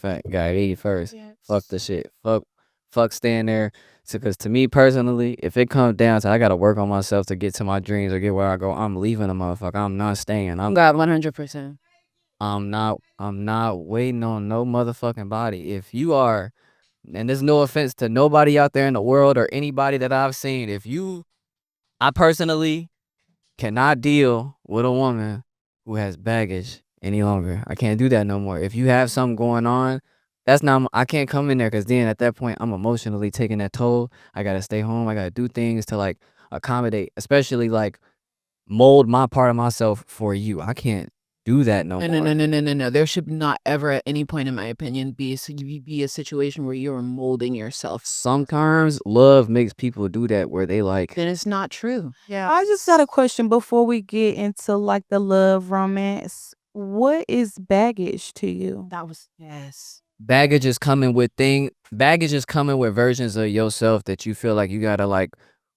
fact. Gotta eat first. Yes. Fuck the shit. Fuck staying there. Because to me personally, if it comes down to I gotta work on myself to get to my dreams or get where I go, I'm leaving a motherfucker. I'm not staying. God, 100%. I'm not waiting on no motherfucking body. If you are, and there's no offense to nobody out there in the world or anybody that I've seen, I personally cannot deal with a woman who has baggage any longer. I can't do that no more. If you have something going on, I can't come in there because then at that point I'm emotionally taking that toll. I gotta stay home. I gotta do things to like accommodate, especially like mold my part of myself for you. I can't do that no more. No. There should not ever at any point, in my opinion, be a situation where you're molding yourself. Sometimes love makes people do that where they like. Then it's not true. Yeah. I just got a question before we get into like the love romance. What is baggage to you? That was, yes. Baggage is coming with versions of yourself that you feel like you gotta like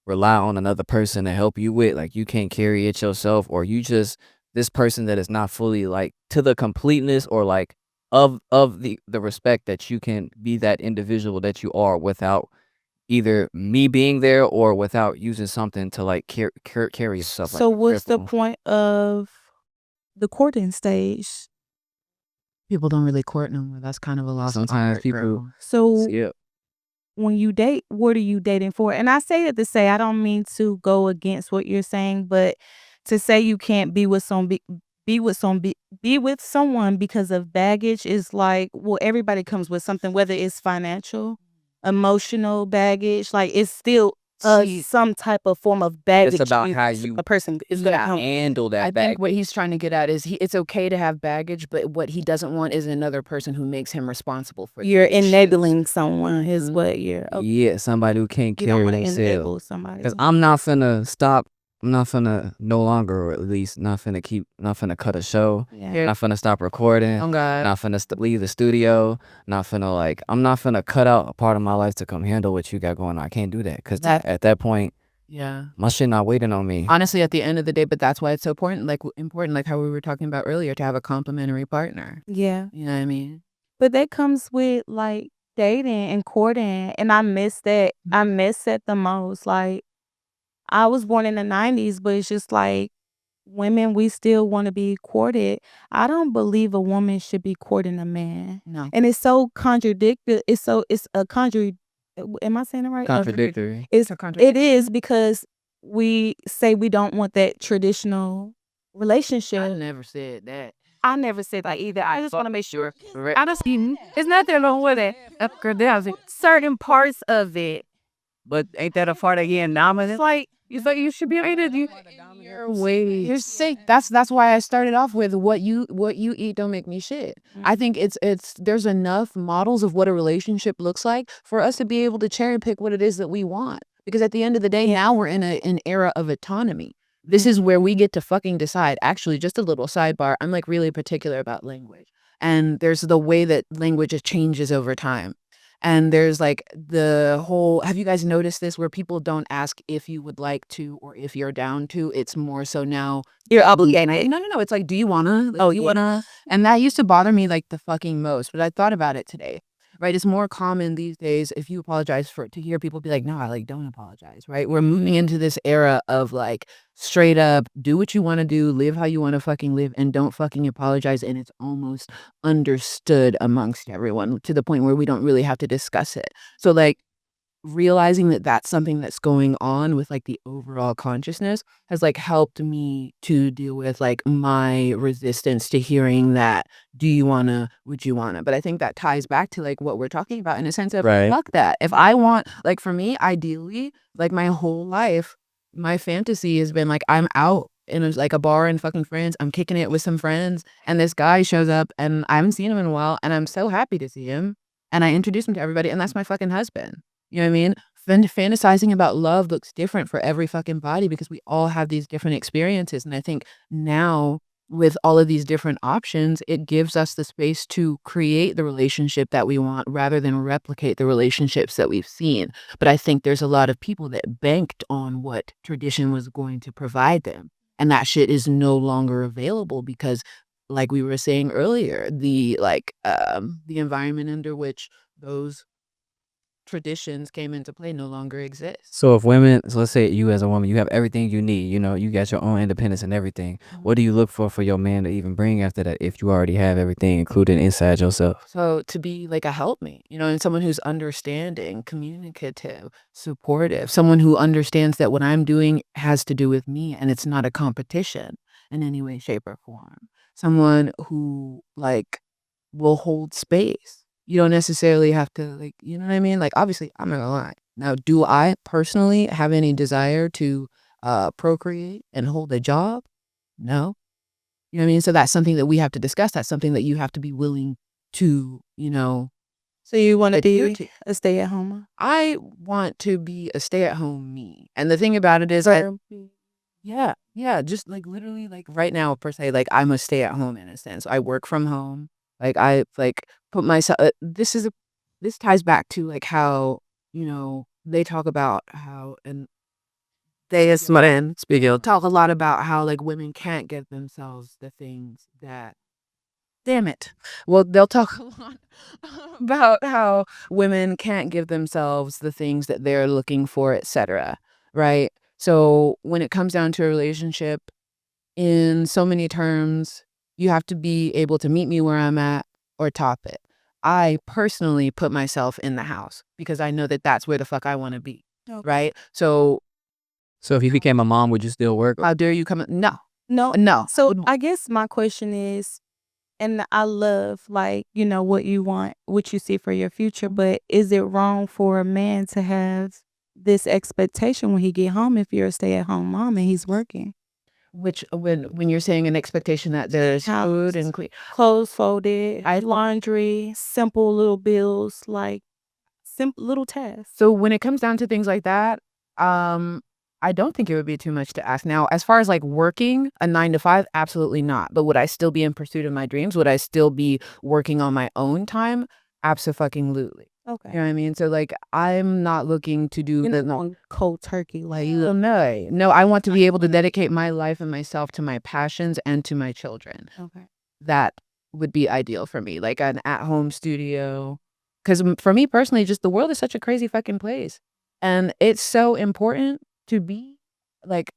rely on another person to help you with. Like you can't carry it yourself, or you just this person that is not fully like to the completeness or like of the respect that you can be that individual that you are without either me being there or without using something to like carry yourself. So like, what's the careful. point of the courting stage? People don't really court no more. That's kind of a lost Sometimes art, people girl. So yeah. when you date, what are you dating for? And I say that to say I don't mean to go against what you're saying, but to say you can't be with someone because of baggage is like, well, everybody comes with something, whether it's financial, emotional baggage, like it's still some type of form of baggage. It's about how you a person is gonna come. handle that I baggage. think what he's trying to get at is it's okay to have baggage, but what he doesn't want is another person who makes him responsible for You're those shit. enabling someone is what you're. Yeah, somebody who can't You don't carry want to themselves. enable somebody. Because I'm not finna stop. I'm not finna no longer, or at least not finna cut a show. Yeah. Not finna stop recording. Oh God. Not finna leave the studio. Not finna like, I'm not finna cut out a part of my life to come handle what you got going on. I can't do that. Because at that point, Yeah. my shit not waiting on me. Honestly, at the end of the day, but that's why it's so important, like how we were talking about earlier, to have a complimentary partner. Yeah. You know what I mean? But that comes with like dating and courting. And I miss that. I miss that the most. Like I was born in the 90s, but it's just like women, we still want to be courted. I don't believe a woman should be courting a man. No. And it's so contradictory. It's a am I saying it right? Contradictory. It is because we say we don't want that traditional relationship. I never said that. I never said that either. I just want to make sure. I don't see. It's nothing wrong with it. Certain parts of it. But ain't that a part of getting dominant? It's like You should be able to your way. You're sick. That's why I started off with what you eat don't make me shit. I think it's there's enough models of what a relationship looks like for us to be able to cherry pick what it is that we want. Because at the end of the day, now we're in an era of autonomy. This is where we get to fucking decide. Actually, just a little sidebar. I'm like really particular about language. And there's the way that language changes over time. And there's like the whole, have you guys noticed this, where people don't ask if you would like to or if you're down to? It's more so now you're obligated. No. It's like, do you wanna? Oh, you wanna? And that used to bother me like the fucking most. But I thought about it today. Right, it's more common these days if you apologize to hear people be like, no, I like don't apologize. Right, we're moving into this era of like straight up, do what you want to do, live how you want to fucking live, and don't fucking apologize. And it's almost understood amongst everyone to the point where we don't really have to discuss it. So like realizing that that's something that's going on with like the overall consciousness has like helped me to deal with like my resistance to hearing that would you wanna, but I think that ties back to like what we're talking about in a sense of fuck that. If I want, like for me, ideally, like my whole life, my fantasy has been like I'm out in like a bar and fucking friends, I'm kicking it with some friends, and this guy shows up and I haven't seen him in a while and I'm so happy to see him and I introduce him to everybody and that's my fucking husband. You know what I mean? Fantasizing about love looks different for every fucking body because we all have these different experiences. And I think now with all of these different options, it gives us the space to create the relationship that we want rather than replicate the relationships that we've seen. But I think there's a lot of people that banked on what tradition was going to provide them. And that shit is no longer available because like we were saying earlier, the environment under which those traditions came into play no longer exists. So if women, so let's say you as a woman, you have everything you need, you know, you got your own independence and everything. What do you look for your man to even bring after that if you already have everything included inside yourself? So to be like a helpmate, you know, and someone who's understanding, communicative, supportive, someone who understands that what I'm doing has to do with me and it's not a competition in any way, shape, or form. Someone who like will hold space. You don't necessarily have to like, you know what I mean? Like obviously I'm not gonna lie. Now, do I personally have any desire to procreate and hold a job? No. You know what I mean? So that's something that we have to discuss. That's something that you have to be willing to, you know, So you want to adhere be to. a stay-at-home? I want to be a stay-at-home me. And the thing about it is, yeah, just like literally like right now, per se, like I'm a stay-at-home in a sense. I work from home. Like I like put myself, this ties back to like how, you know, they talk about how, and they as men talk a lot about how like women can't give themselves the things that, damn it. Well, they'll talk a lot about how women can't give themselves the things that they're looking for, etc. Right? So when it comes down to a relationship, in so many terms, you have to be able to meet me where I'm at or top it. I personally put myself in the house because I know that that's where the fuck I want to be. Okay. Right? So So if you became a mom, would you still work? how dare you come? No. No. So Wouldn't- I guess my question is, and I love like, you know, what you want, what you see for your future, but is it wrong for a man to have this expectation when he get home if you're a stay-at-home mom and he's working? Which when you're saying an expectation that there's food and clean, Clothes folded, laundry, simple little bills, like simple little tasks. so when it comes down to things like that, I don't think it would be too much to ask. Now, as far as like working a 9 to 5, absolutely not. But would I still be in pursuit of my dreams? Would I still be working on my own time? Absolutely. Okay. You know what I mean? So like, I'm not looking to do You're not on cold turkey like no. I want to be able to dedicate my life and myself to my passions and to my children. okay. That would be ideal for me, like an at-home studio. Because for me personally, just the world is such a crazy fucking place, and it's so important to be like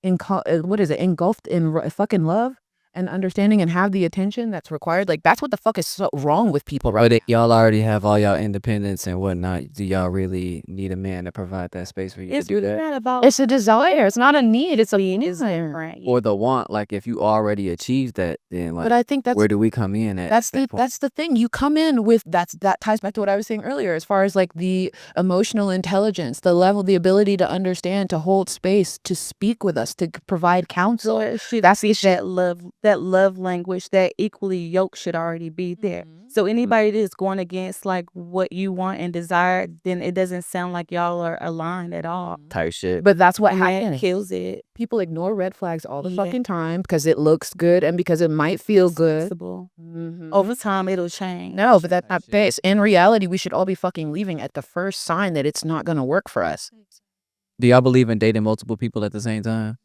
what is it, engulfed in fucking love and understanding and have the attention that's required. Like that's what the fuck is so wrong with people, right? But y'all already have all y'all independence and whatnot. Do y'all really need a man to provide that space for you to do that? not about It's a desire. It's not a need. It's a desire. right. Or the want, like if you already achieved that, then like But I think that's where do we come in at? That's that point? that's the thing. You come in with that ties back to what I was saying earlier, as far as like the emotional intelligence, the level, the ability to understand, to hold space, to speak with us, to provide counsel. That's that love language, that equally yoke should already be there. So anybody that's going against like what you want and desire, then it doesn't sound like y'all are aligned at all. Type shit. But that's what And that happens. kills it. People ignore red flags all the Yeah. fucking time because it looks good and because it might feel good. Flexible. Mhm. Over time, it'll change. No, but that's not base. In reality, we should all be fucking leaving at the first sign that it's not going to work for us. Do y'all believe in dating multiple people at the same time?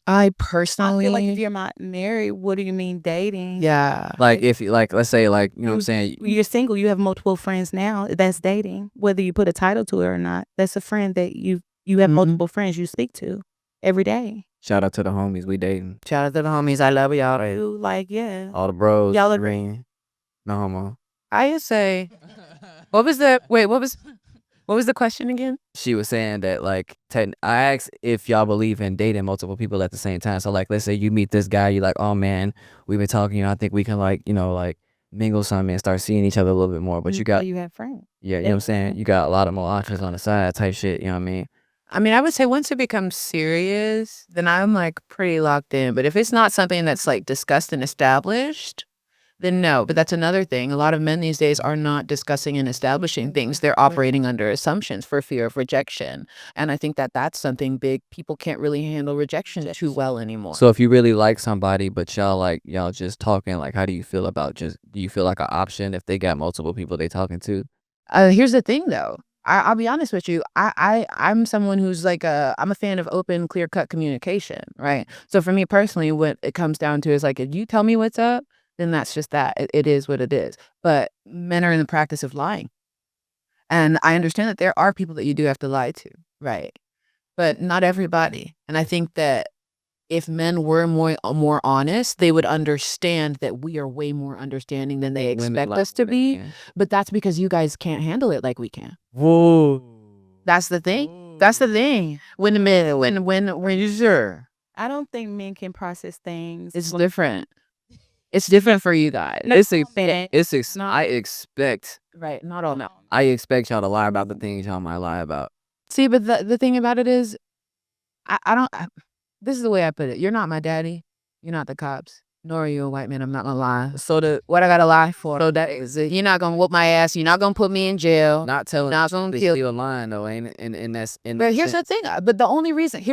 I I personally, feel like if you're not married, what do you mean dating? yeah. Like if you like, let's say like, you know what I'm saying? You're single, you have multiple friends now. That's dating. Whether you put a title to it or not, that's a friend that you have multiple friends you speak to every day. Shout out to the homies, we dating. Shout out to the homies. I love y'all. You like, yeah. All the bros. Y'all are- green. No homo. I just say, what was the question again? She was saying that like I asked if y'all believe in dating multiple people at the same time. So like let's say you meet this guy, you like, oh man, we've been talking, you know, I think we can like, you know, like mingle some and start seeing each other a little bit more. But you got you have friends. yeah, you know what I'm saying? You got a lot of more options on the side type shit, you know what I mean? I mean, I would say once it becomes serious, then I'm like pretty locked in. But if it's not something that's like discussed and established, then no. But that's another thing. A lot of men these days are not discussing and establishing things. They're operating under assumptions for fear of rejection. And I think that that's something big. People can't really handle rejection too well anymore. So if you really like somebody, but y'all just talking, like how do you feel about do you feel like an option if they got multiple people they talking to? Here's the thing though. I'll be honest with you. I'm someone who's like I'm a fan of open, clear cut communication, right? So for me personally, what it comes down to is like if you tell me what's up, then that's just that. It is what it is. But men are in the practice of lying, and I understand that there are people that you do have to lie to, right? But not everybody. And I think that if men were more honest, they would understand that we are way more understanding than they Women expect like us to be. yeah. But that's because you guys can't handle it like we can. Whoa. That's the thing. That's the thing. When the men, when you sure, I don't think men can process things. it's different. It's different for you guys. No, I expect Right. Not all men. I expect y'all to lie about the things y'all might lie about. See, but the thing about it is, I don't. This is the way I put it. You're not my daddy. You're not the cops. Nor are you a white man. I'm not gonna lie. So What I gotta lie for? So that is it. You're not gonna whoop my ass. You're not gonna put me in jail. not telling Not gonna they kill. still lying though, ain't it? And that's But here's the thing. But the only reason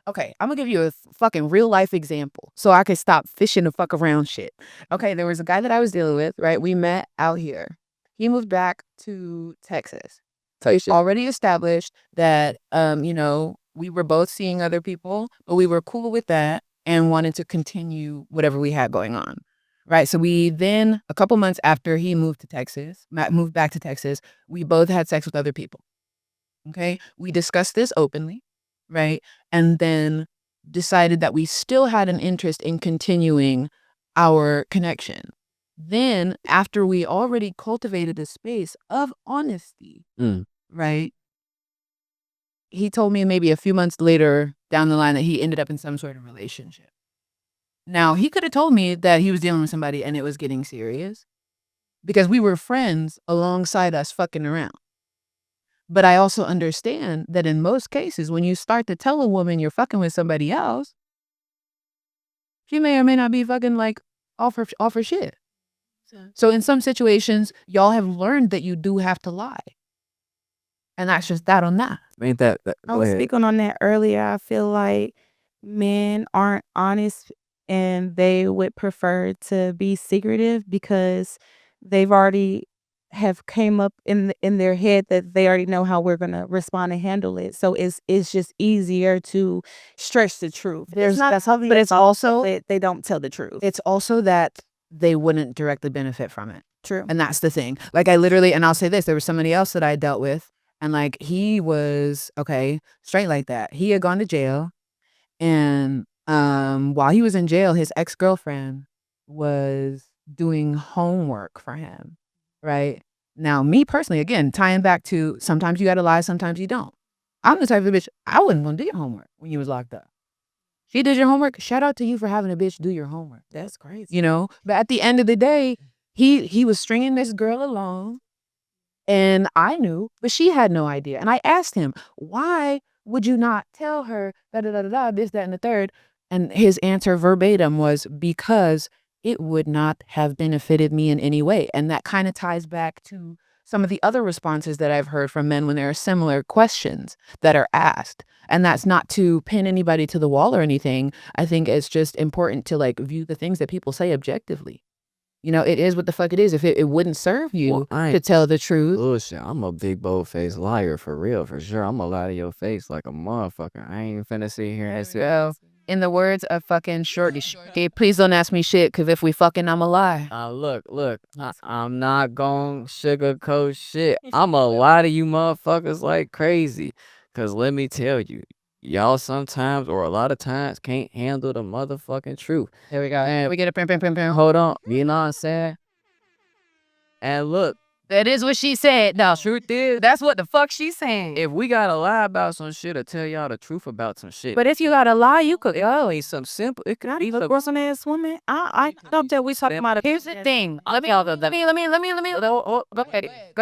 okay. I'm gonna give you a fucking real life example so I can stop fishing the fuck around shit. Okay, there was a guy that I was dealing with. Right, we met out here. He moved back to Texas. So it's already established that we were both seeing other people, but we were cool with that and wanted to continue whatever we had going on. Right. So we then, a couple months after he moved back to Texas, we both had sex with other people. Okay. We discussed this openly. Right. And then decided that we still had an interest in continuing our connection. Then, after we already cultivated a space of honesty, right? He told me maybe a few months later down the line that he ended up in some sort of relationship. Now, he could have told me that he was dealing with somebody and it was getting serious because we were friends alongside us fucking around. But I also understand that in most cases, when you start to tell a woman you're fucking with somebody else, she may or may not be fucking like off her shit. So in some situations, y'all have learned that you do have to lie. And that's just that on that. ain't that I go was ahead. speaking on that earlier. I feel like men aren't honest and they would prefer to be secretive because they've already have came up in their head that they already know how we're gonna respond and handle it. So it's just easier to stretch the truth. But it's also they don't tell the truth. It's also that they wouldn't directly benefit from it. True. And that's the thing. Like I literally, and I'll say this, there was somebody else that I dealt with and like he was, okay, straight like that. He had gone to jail and while he was in jail, his ex-girlfriend was doing homework for him, right? Now, me personally, again, tying back to sometimes you gotta lie, sometimes you don't. I'm the type of bitch, I wasn't gonna do your homework when you was locked up. She did your homework. Shout out to you for having a bitch do your homework. That's crazy. You know, but at the end of the day, he was stringing this girl along, and I knew, but she had no idea. And I asked him, why would you not tell her this, that, and the third? And his answer verbatim was because it would not have benefited me in any way. And that kind of ties back to some of the other responses that I've heard from men when there are similar questions that are asked. And that's not to pin anybody to the wall or anything. I think it's just important to like view the things that people say objectively. You know, it is what the fuck it is. If it wouldn't serve you to tell the truth. Bullshit. I'm a big bold-faced liar for real, for sure. I'm gonna lie to your face like a motherfucker. I ain't finna sit here and say, Well, in the words of fucking Shorty, please don't ask me shit, because if we fucking, I'm a lie. look, I'm not gonna sugarcoat shit. I'ma lie to you motherfuckers like crazy. Cause let me tell you, y'all sometimes or a lot of times can't handle the motherfucking truth. There we go. And We get a pim. hold on, you know what I'm saying? And look, That is what she said. No, truth is, that's what the fuck she's saying. if we gotta lie about some shit or tell y'all the truth about some shit, But if you gotta lie, you could. it ain't something simple. It could be Not a grown ass woman. I know that we talking about. Here's the thing. Let me. Go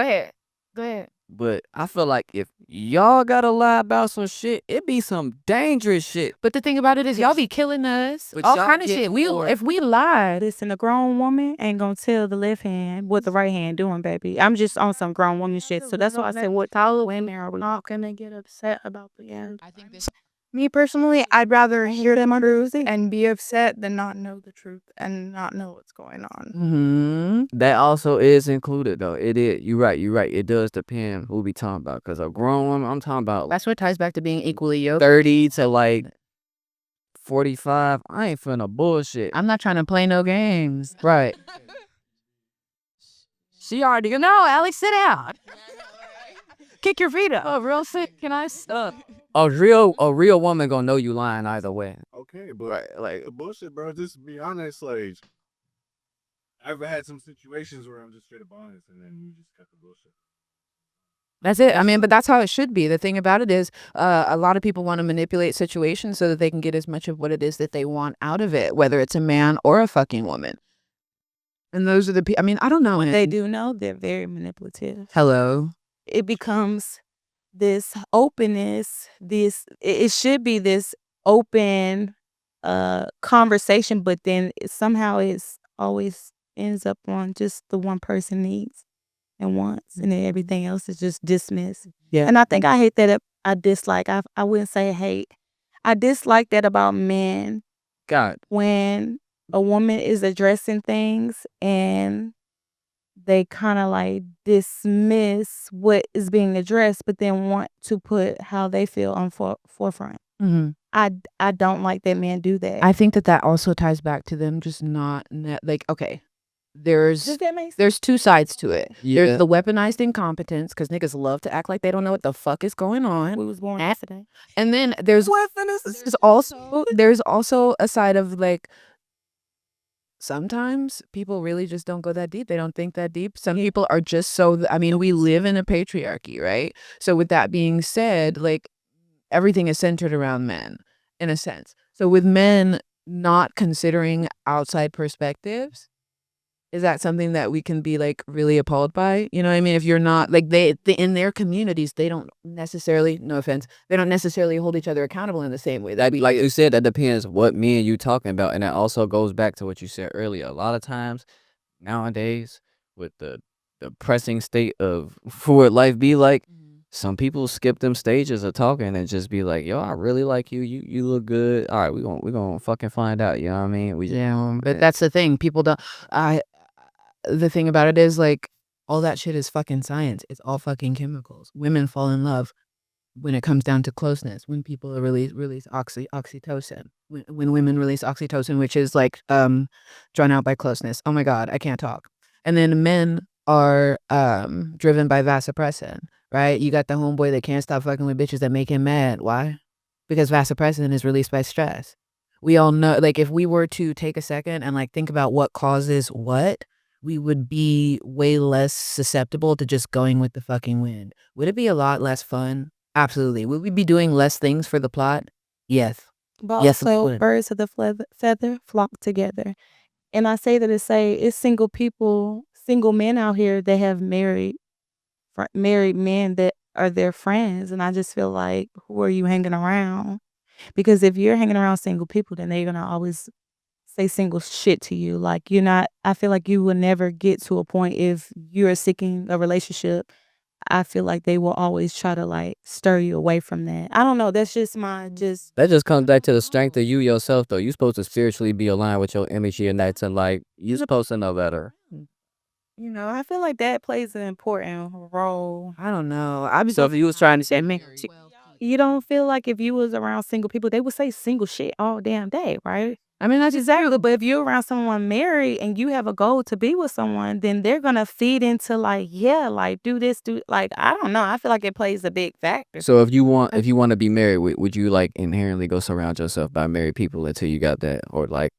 ahead. Go ahead. But I feel like if y'all gotta lie about some shit, it be some dangerous shit. But the thing about it is, y'all be killing us. But All y'all kind of get shit. for it. If we lie, Listen, a grown woman ain't gonna tell the left hand what the right hand doing, baby. I'm just on some grown woman shit. So that's why I said what taller women are not gonna get upset about the end. I think this Me personally, I'd rather hear them truth and be upset than not know the truth and not know what's going on. That also is included though. It is. You're right. It does depend who we talking about. Cause a grown woman, I'm talking about That's what ties back to being equally yoked. 30 to like 45. I ain't finna bullshit. I'm not trying to play no games. Right. She already no, Alex, sit down. Kick your feet up. Oh, real sick. Can I stop? A real woman gonna know you lying either way. Okay, but Right. Like the bullshit, bro. Just to be honest, like I've had some situations where I'm just straight up honest, and then you just cut the bullshit. That's it. I mean, but that's how it should be. The thing about it is, a lot of people want to manipulate situations so that they can get as much of what it is that they want out of it, whether it's a man or a fucking woman. And those are the people. I mean, I don't know. They do know they're very manipulative. Hello. It becomes this openness, it should be this open conversation, but then somehow it's always ends up on just the one person needs and wants, and then everything else is just dismissed. Yeah. And I think I hate that. I dislike. I wouldn't say hate. I dislike that about men. God. When a woman is addressing things and they kind of like dismiss what is being addressed, but then want to put how they feel on forefront. Mm-hmm. I don't like that men do that. I think that also ties back to them just not like, okay, Does that make sense? there's two sides to it. Yeah. There's the weaponized incompetence because niggas love to act like they don't know what the fuck is going on. We was born yesterday. And then there's also a side of like, sometimes people really just don't go that deep. They don't think that deep. Some people are just so, I mean, we live in a patriarchy, right? So with that being said, like everything is centered around men in a sense. So with men not considering outside perspectives, is that something that we can be like really appalled by? You know what I mean? If you're not like they in their communities, they don't necessarily, no offense, they don't necessarily hold each other accountable in the same way. That like you said, that depends what me and you talking about, and that also goes back to what you said earlier. A lot of times nowadays, with the pressing state of what life be like, some people skip them stages of talking and just be like, "Yo, I really like you. You look good. All right, we gonna fucking find out." You know what I mean? But that's the thing. People don't. The thing about it is like all that shit is fucking science. It's all fucking chemicals. Women fall in love when it comes down to closeness. When people release oxytocin. When women release oxytocin, which is like drawn out by closeness. Oh my god, I can't talk. And then men are driven by vasopressin, right? You got the homeboy that can't stop fucking with bitches that make him mad. Why? Because vasopressin is released by stress. We all know, like, if we were to take a second and like think about what causes what, we would be way less susceptible to just going with the fucking wind. Would it be a lot less fun? Absolutely. Would we be doing less things for the plot? Yes. But Yes, we also, would. birds of the feather flock together. And I say that to say it's single men out here that have married men that are their friends. And I just feel like, who are you hanging around? Because if you're hanging around single people, then they're going to always say single shit to you. Like, I feel like you will never get to a point if you're seeking a relationship. I feel like they will always try to like stir you away from that. I don't know. That's just that just comes back to the strength of you yourself though. You supposed to spiritually be aligned with your image and that's and like you supposed to know better. I feel like that plays an important role. I don't know. So if you was trying to say You don't feel like if you was around single people, they would say single shit all damn day, right? I mean, that's Exactly. But if you're around someone married and you have a goal to be with someone, then they're gonna feed into like, yeah, like do this, do like I don't know. I feel like it plays a big factor. So if you want to be married, would you like inherently go surround yourself by married people until you got that, or like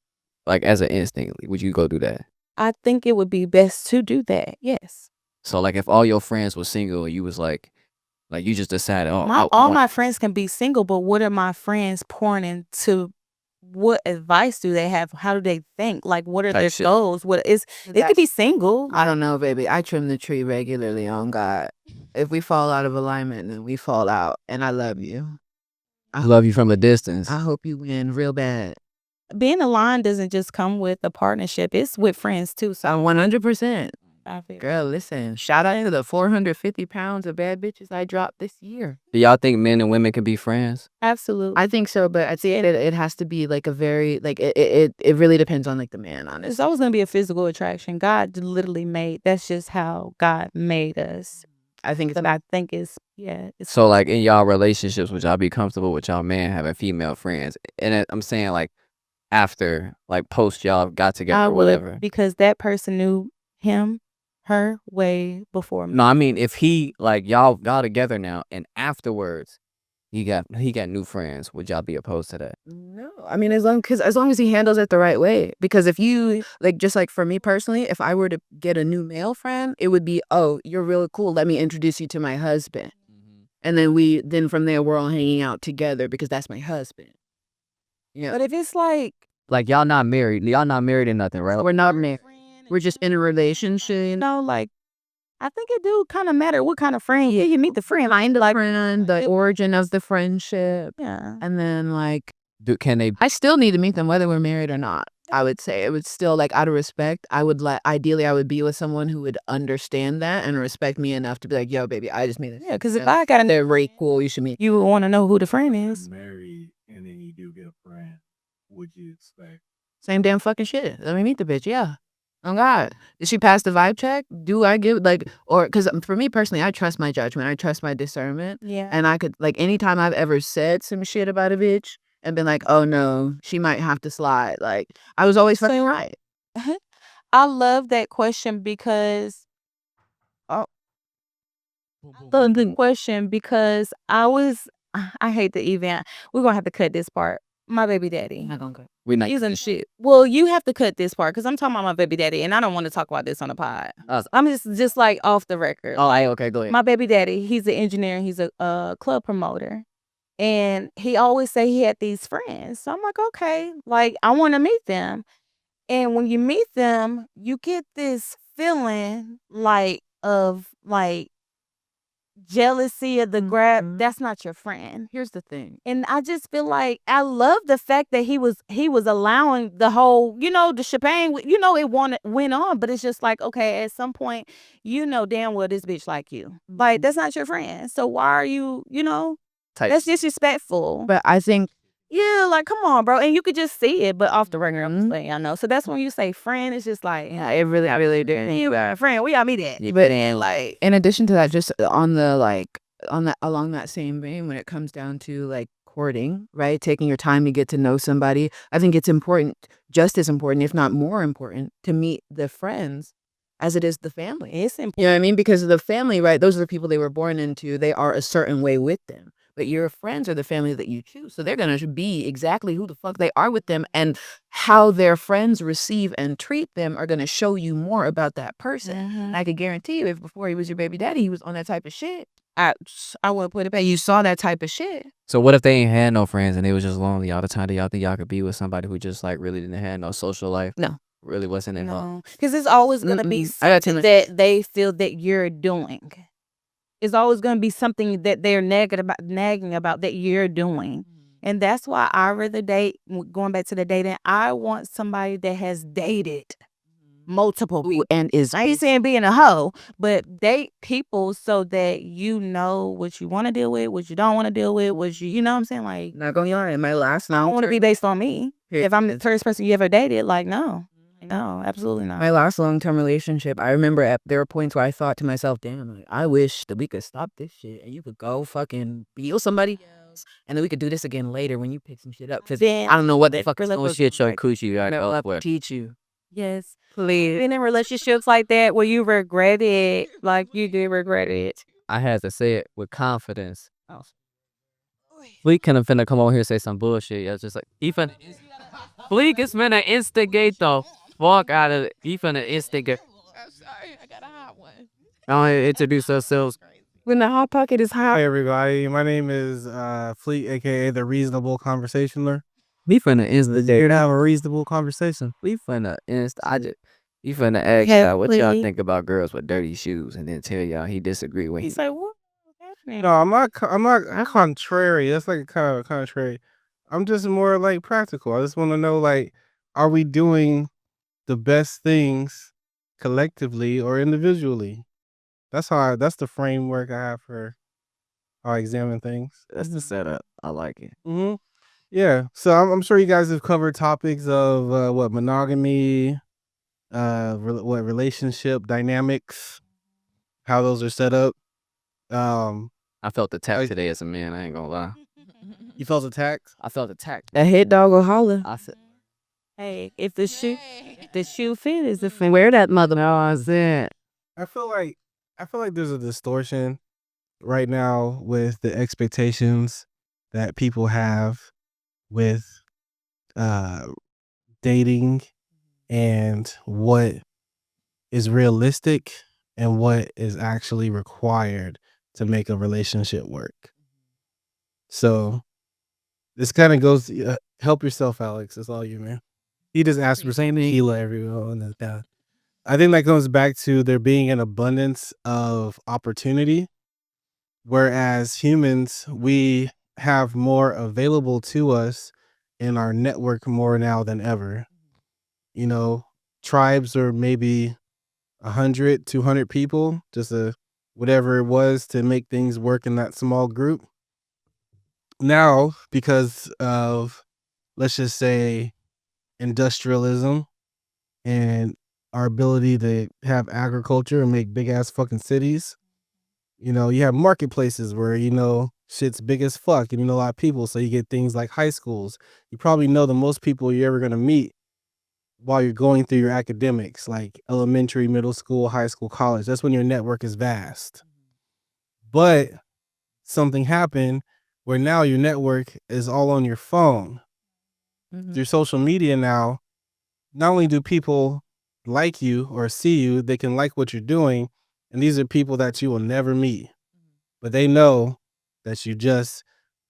as an instinct, would you go do that? I think it would be best to do that. Yes. So like if all your friends were single and you was like you just decided, all my friends can be single, but what are my friends pouring into? What advice do they have? How do they think? Like, what are their goals? They could be single. I don't know, baby. I trim the tree regularly on God. If we fall out of alignment, then we fall out. And I love you. I love you from a distance. I hope you win real bad. Being aligned doesn't just come with a partnership. It's with friends too. So 100%. I feel. Girl, listen, shout out to the 450 pounds of bad bitches I dropped this year. Do y'all think men and women can be friends? Absolutely. I think so, but at the end, it has to be like a very, like, it really depends on like the man, It's honestly. always gonna be a physical attraction. God literally made. That's just how God made us. I think it's But I think it's It's So like in y'all relationships, would y'all be comfortable with y'all man having female friends? And I'm saying like after, like post y'all got together I or would, whatever. because that person knew her way before me. No, I mean if he like y'all got together now and afterwards he got new friends, would y'all be opposed to that? No, I mean, as long as he handles it the right way. Because if you like, just like for me personally, if I were to get a new male friend, it would be, oh, you're really cool. Let me introduce you to my husband, and then from there we're all hanging out together because that's my husband. Yeah, But if it's like Like y'all not married or nothing, right? we're not married. We're just in a relationship. like I think it do kind of matter what kind of friend. Yeah, you meet the friend, like Friend, the origin of the friendship, yeah. and then like Can they I still need to meet them whether we're married or not. I would say it would still, like, out of respect, I would ideally I would be with someone who would understand that and respect me enough to be like, yo, baby, I just made this. Yeah, because if I got They're very cool. You should meet. you would want to know who the friend is. Married and then you do get a friend. Would you expect? Same damn fucking shit. Let me meet the bitch. Yeah. Oh God. Did she pass the vibe check? Do I give because for me personally, I trust my judgment. I trust my discernment. Yeah. And I could, like, anytime I've ever said some shit about a bitch and been like, oh no, she might have to slide. Like, I was always fucking right. I love that question because I hate to even we're gonna have to cut this part. My baby daddy. Not gonna go. we not He's in the shit. Well, you have to cut this part because I'm talking about my baby daddy, and I don't want to talk about this on the pod. I'm just like off the record. Oh, okay, go ahead. My baby daddy, he's an engineer. And he's a club promoter, and he always say he had these friends. So I'm like, okay, like I want to meet them. And when you meet them, you get this feeling of jealousy of the grab. That's not your friend. Here's the thing. And I just feel like I love the fact that he was allowing the whole, the shebang, it went on, but it's just like, okay, at some point, damn well this bitch like you. Like, that's not your friend. So why are you, Type. that's disrespectful. But I think Yeah, like, come on, bro. And you could just see it, but off the record, I'm just saying, I know. So that's when you say friend, it's just like, yeah, I really do. you got a friend. We got me that. But then, like, in addition to that, just on that along that same vein, when it comes down to like courting, right? Taking your time to get to know somebody, I think it's important, just as important, if not more important, to meet the friends as it is the family. It's important. You know what I mean? Because the family, right? Those are the people they were born into. They are a certain way with them. But your friends are the family that you choose. So they're going to be exactly who the fuck they are with them. And how their friends receive and treat them are going to show you more about that person. And I could guarantee you, if before he was your baby daddy, he was on that type of shit, I wouldn't put it back. You saw that type of shit. So what if they ain't had no friends and they was just lonely all the time? Do y'all think y'all could be with somebody who just like really didn't have no social life? No. Really wasn't involved? No, because it's always going to be I got something that they feel that you're doing. It's always going to be something that they're nagging about that you're doing. And that's why I rather date, going back to the dating, I want somebody that has dated multiple people. And is I ain't saying being a hoe, but date people so that you know what you want to deal with, what you don't want to deal with, you know what I'm saying? Like, not gonna lie, my last I don't want to be based on me. Here. If I'm the first person you ever dated, like, no, absolutely not. my last long-term relationship, I remember there were points where I thought to myself, damn, like, I wish that we could stop this shit and you could go fucking be with somebody else, and then we could do this again later when you pick some shit up. Because I don't know what the fuck is Oh going shit, your coochie got to elsewhere. teach you. Yes. Please. Been in relationships like that where you regret it, like you did regret it. I had to say it with confidence. Fleek kind of finna come over here and say some bullshit. I was just like, Fleek is finna instigate the fuck out of it. He finna instigate. I'm sorry, I got a hot one. I'll introduce ourselves. When the hot pocket is hot. Hi everybody, my name is Fleek, aka the Reasonable Conversationer. We finna instigate. Here to have a reasonable conversation. We finna you finna ask y'all what y'all think about girls with dirty shoes, and then tell y'all he disagree when He's like, what is happening? No, I'm not contrary. That's like kind of contrary. I'm just more like practical. I just want to know, like, are we doing the best things collectively or individually. That's the framework I have for how I examine things. That's the setup. I like it. Mm-hmm. Yeah. So I'm sure you guys have covered topics of what monogamy, what relationship dynamics, how those are set up. I felt attacked I- today as a man. I ain't gonna lie. You felt attacked? I felt attacked. A hit dog will holler. I said, Hey, if the shoe fit is the fit. Wear that mother. No, I said. I feel like there's a distortion right now with the expectations that people have with dating and what is realistic and what is actually required to make a relationship work. So this kind of goes help yourself, Alex. That's all you, man. He just asked for tequila everyone. I think that comes back to there being an abundance of opportunity, whereas humans, we have more available to us in our network more now than ever. You know, tribes are maybe 100, 200 people, just whatever it was to make things work in that small group. Now, because of, let's just say, industrialism and our ability to have agriculture and make big ass fucking cities, you know, you have marketplaces where, you know, shit's big as fuck and you know a lot of people. So you get things like high schools. You probably know the most people you're ever going to meet while you're going through your academics, like elementary, middle school, high school, college. That's when your network is vast. But something happened where now your network is all on your phone. Through social media now, not only do people like you or see you, they can like what you're doing. And these are people that you will never meet. But they know that you just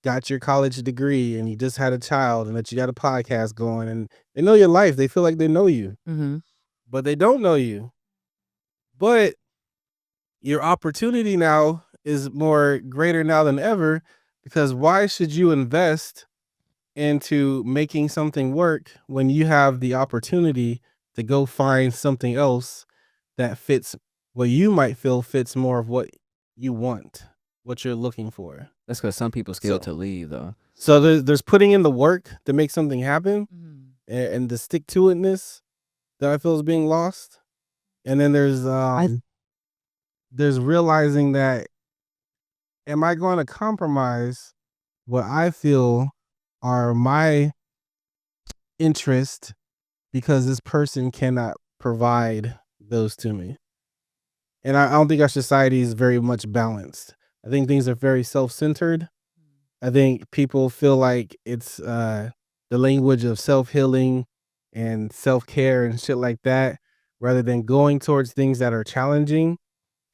got your college degree and you just had a child and that you got a podcast going and they know your life. They feel like they know you, but they don't know you. But your opportunity now is more greater now than ever, because why should you invest into making something work when you have the opportunity to go find something else that fits what you might feel fits more of what you want, what you're looking for. that's because some people scared to leave, though. So there's putting in the work to make something happen, and the stick to itness that I feel is being lost. And then there's realizing that, am I going to compromise what I feel are my interest because this person cannot provide those to me? And I don't think our society is very much balanced. I think things are very self-centered. I think people feel like it's the language of self-healing and self-care and shit like that, rather than going towards things that are challenging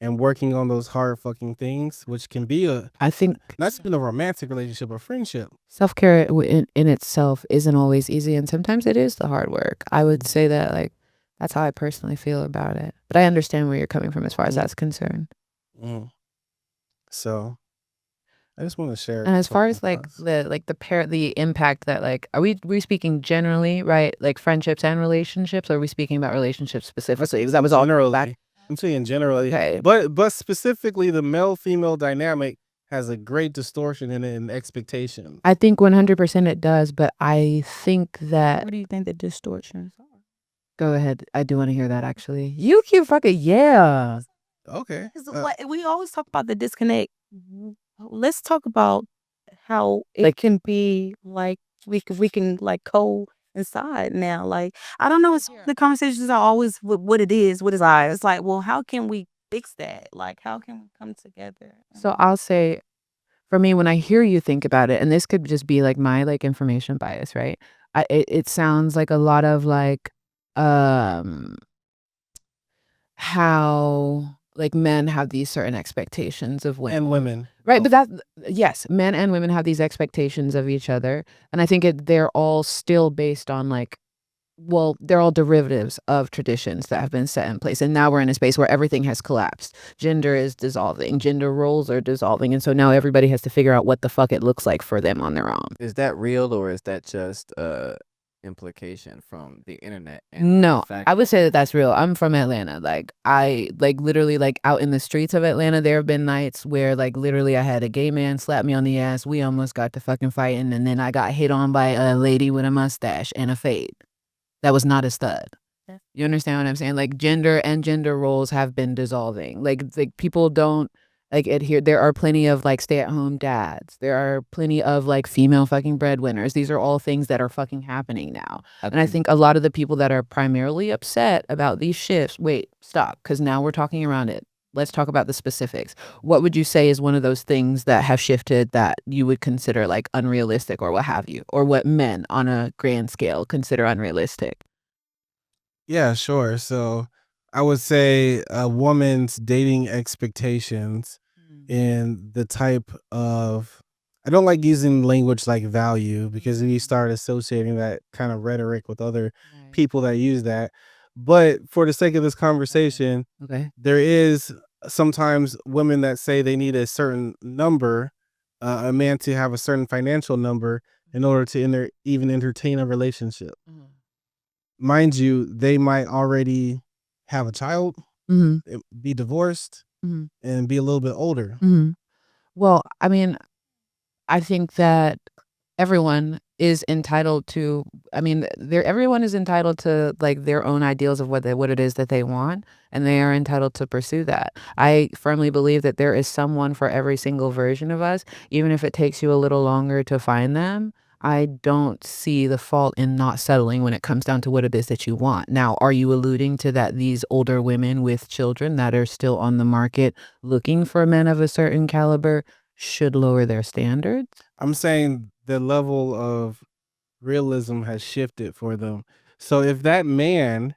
and working on those hard fucking things, which can be I think not just in a romantic relationship or friendship. self-care in itself isn't always easy, and sometimes it is the hard work. I would say that, like, that's how I personally feel about it. But I understand where you're coming from as far as that's concerned. So I just want to share. And as far as like the impact that, like, are we speaking generally, right? Like friendships and relationships, or are we speaking about relationships specifically? Because that was all generally. I'm saying generally, Okay. but specifically the male-female dynamic has a great distortion in it and expectation. I think 100% it does, but I think that. What do you think the distortions are? Go ahead. I do want to hear that, actually. You keep fucking, yeah. Okay. We always talk about the disconnect. Let's talk about how it can be like we can like coincide now. Like, I don't know. It's the conversations are always what it is. What is I? It's like, well, how can we fix that? Like, how can we come together? So I'll say, for me, when I hear you think about it, and this could just be like my like information bias, right? It sounds like a lot of like how like men have these certain expectations of women. And women. Right, but yes, men and women have these expectations of each other, and I think they're all still based on like, well, they're all derivatives of traditions that have been set in place, and now we're in a space where everything has collapsed. Gender is dissolving, gender roles are dissolving, and so now everybody has to figure out what the fuck it looks like for them on their own. Is that real, or is that just implication from the internet. And No, the fact I would say that that's real. I'm from Atlanta. Like I like literally like out in the streets of Atlanta, there have been nights where like literally I had a gay man slap me on the ass. We almost got to fucking fighting, and then I got hit on by a lady with a mustache and a fade. That was not a stud. You understand what I'm saying? Like gender and gender roles have been dissolving. Like people don't like adhere. There are plenty of like stay-at-home dads. There are plenty of like female fucking breadwinners. These are all things that are fucking happening now. And I think a lot of the people that are primarily upset about these shifts, wait, stop, because now we're talking around it. Let's talk about the specifics. What would you say is one of those things that have shifted that you would consider like unrealistic or what have you, or what men on a grand scale consider unrealistic? Yeah, sure. So I would say a woman's dating expectations and the type of, I don't like using language like value because we start associating that kind of rhetoric with other people that use that. But for the sake of this conversation, Okay. there is sometimes women that say they need a certain number, a man to have a certain financial number in order to even entertain a relationship. Mind you, they might already have a child, be divorced, and be a little bit older. Well, I mean, I think that everyone is entitled to, everyone is entitled to like their own ideals of what it is that they want, and they are entitled to pursue that. I firmly believe that there is someone for every single version of us, even if it takes you a little longer to find them. I don't see the fault in not settling when it comes down to what it is that you want. Now, are you alluding to that these older women with children that are still on the market looking for men of a certain caliber should lower their standards? I'm saying the level of realism has shifted for them. So if that man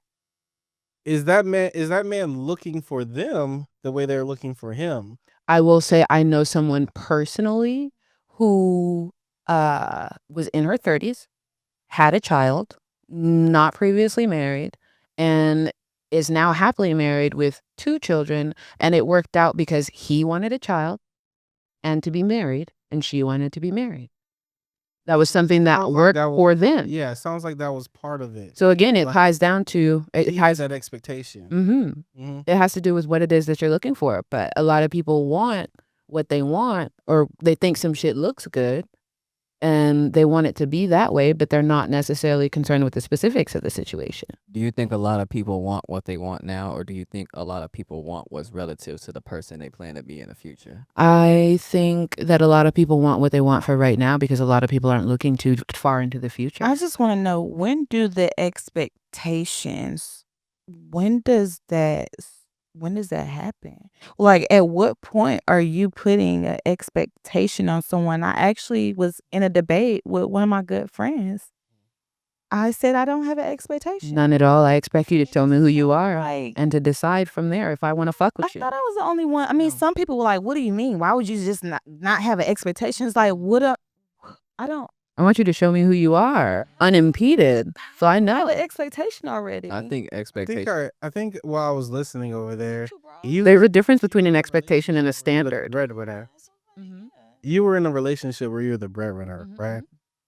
is that man looking for them the way they're looking for him? I will say I know someone personally who was in her 30s, had a child, not previously married, and is now happily married with 2 children, and it worked out because he wanted a child and to be married, and she wanted to be married. That was something that Sounds like worked that was- for them. Yeah, it sounds like that was part of it. So again, it Like, ties down to It has that expectation. It has to do with what it is that you're looking for. But a lot of people want what they want, or they think some shit looks good and they want it to be that way, but they're not necessarily concerned with the specifics of the situation. Do you think a lot of people want what they want now, or do you think a lot of people want what's relative to the person they plan to be in the future? I think that a lot of people want what they want for right now because a lot of people aren't looking too far into the future. I just want to know, when do the expectations, when does that happen? Like, at what point are you putting an expectation on someone? I actually was in a debate with one of my good friends. I said I don't have an expectation. None at all. I expect you to tell me who you are Like, and to decide from there if I want to fuck I with you. thought I was the only one. I mean, some people were like, "What do you mean? Why would you just not have an expectation?" It's like, I don't I want you to show me who you are, unimpeded, so I have know. an expectation already. I think expectation. I think while I was listening over there, There's a difference between an expectation and a standard. breadwinner. You were in a relationship where you were the breadwinner, right?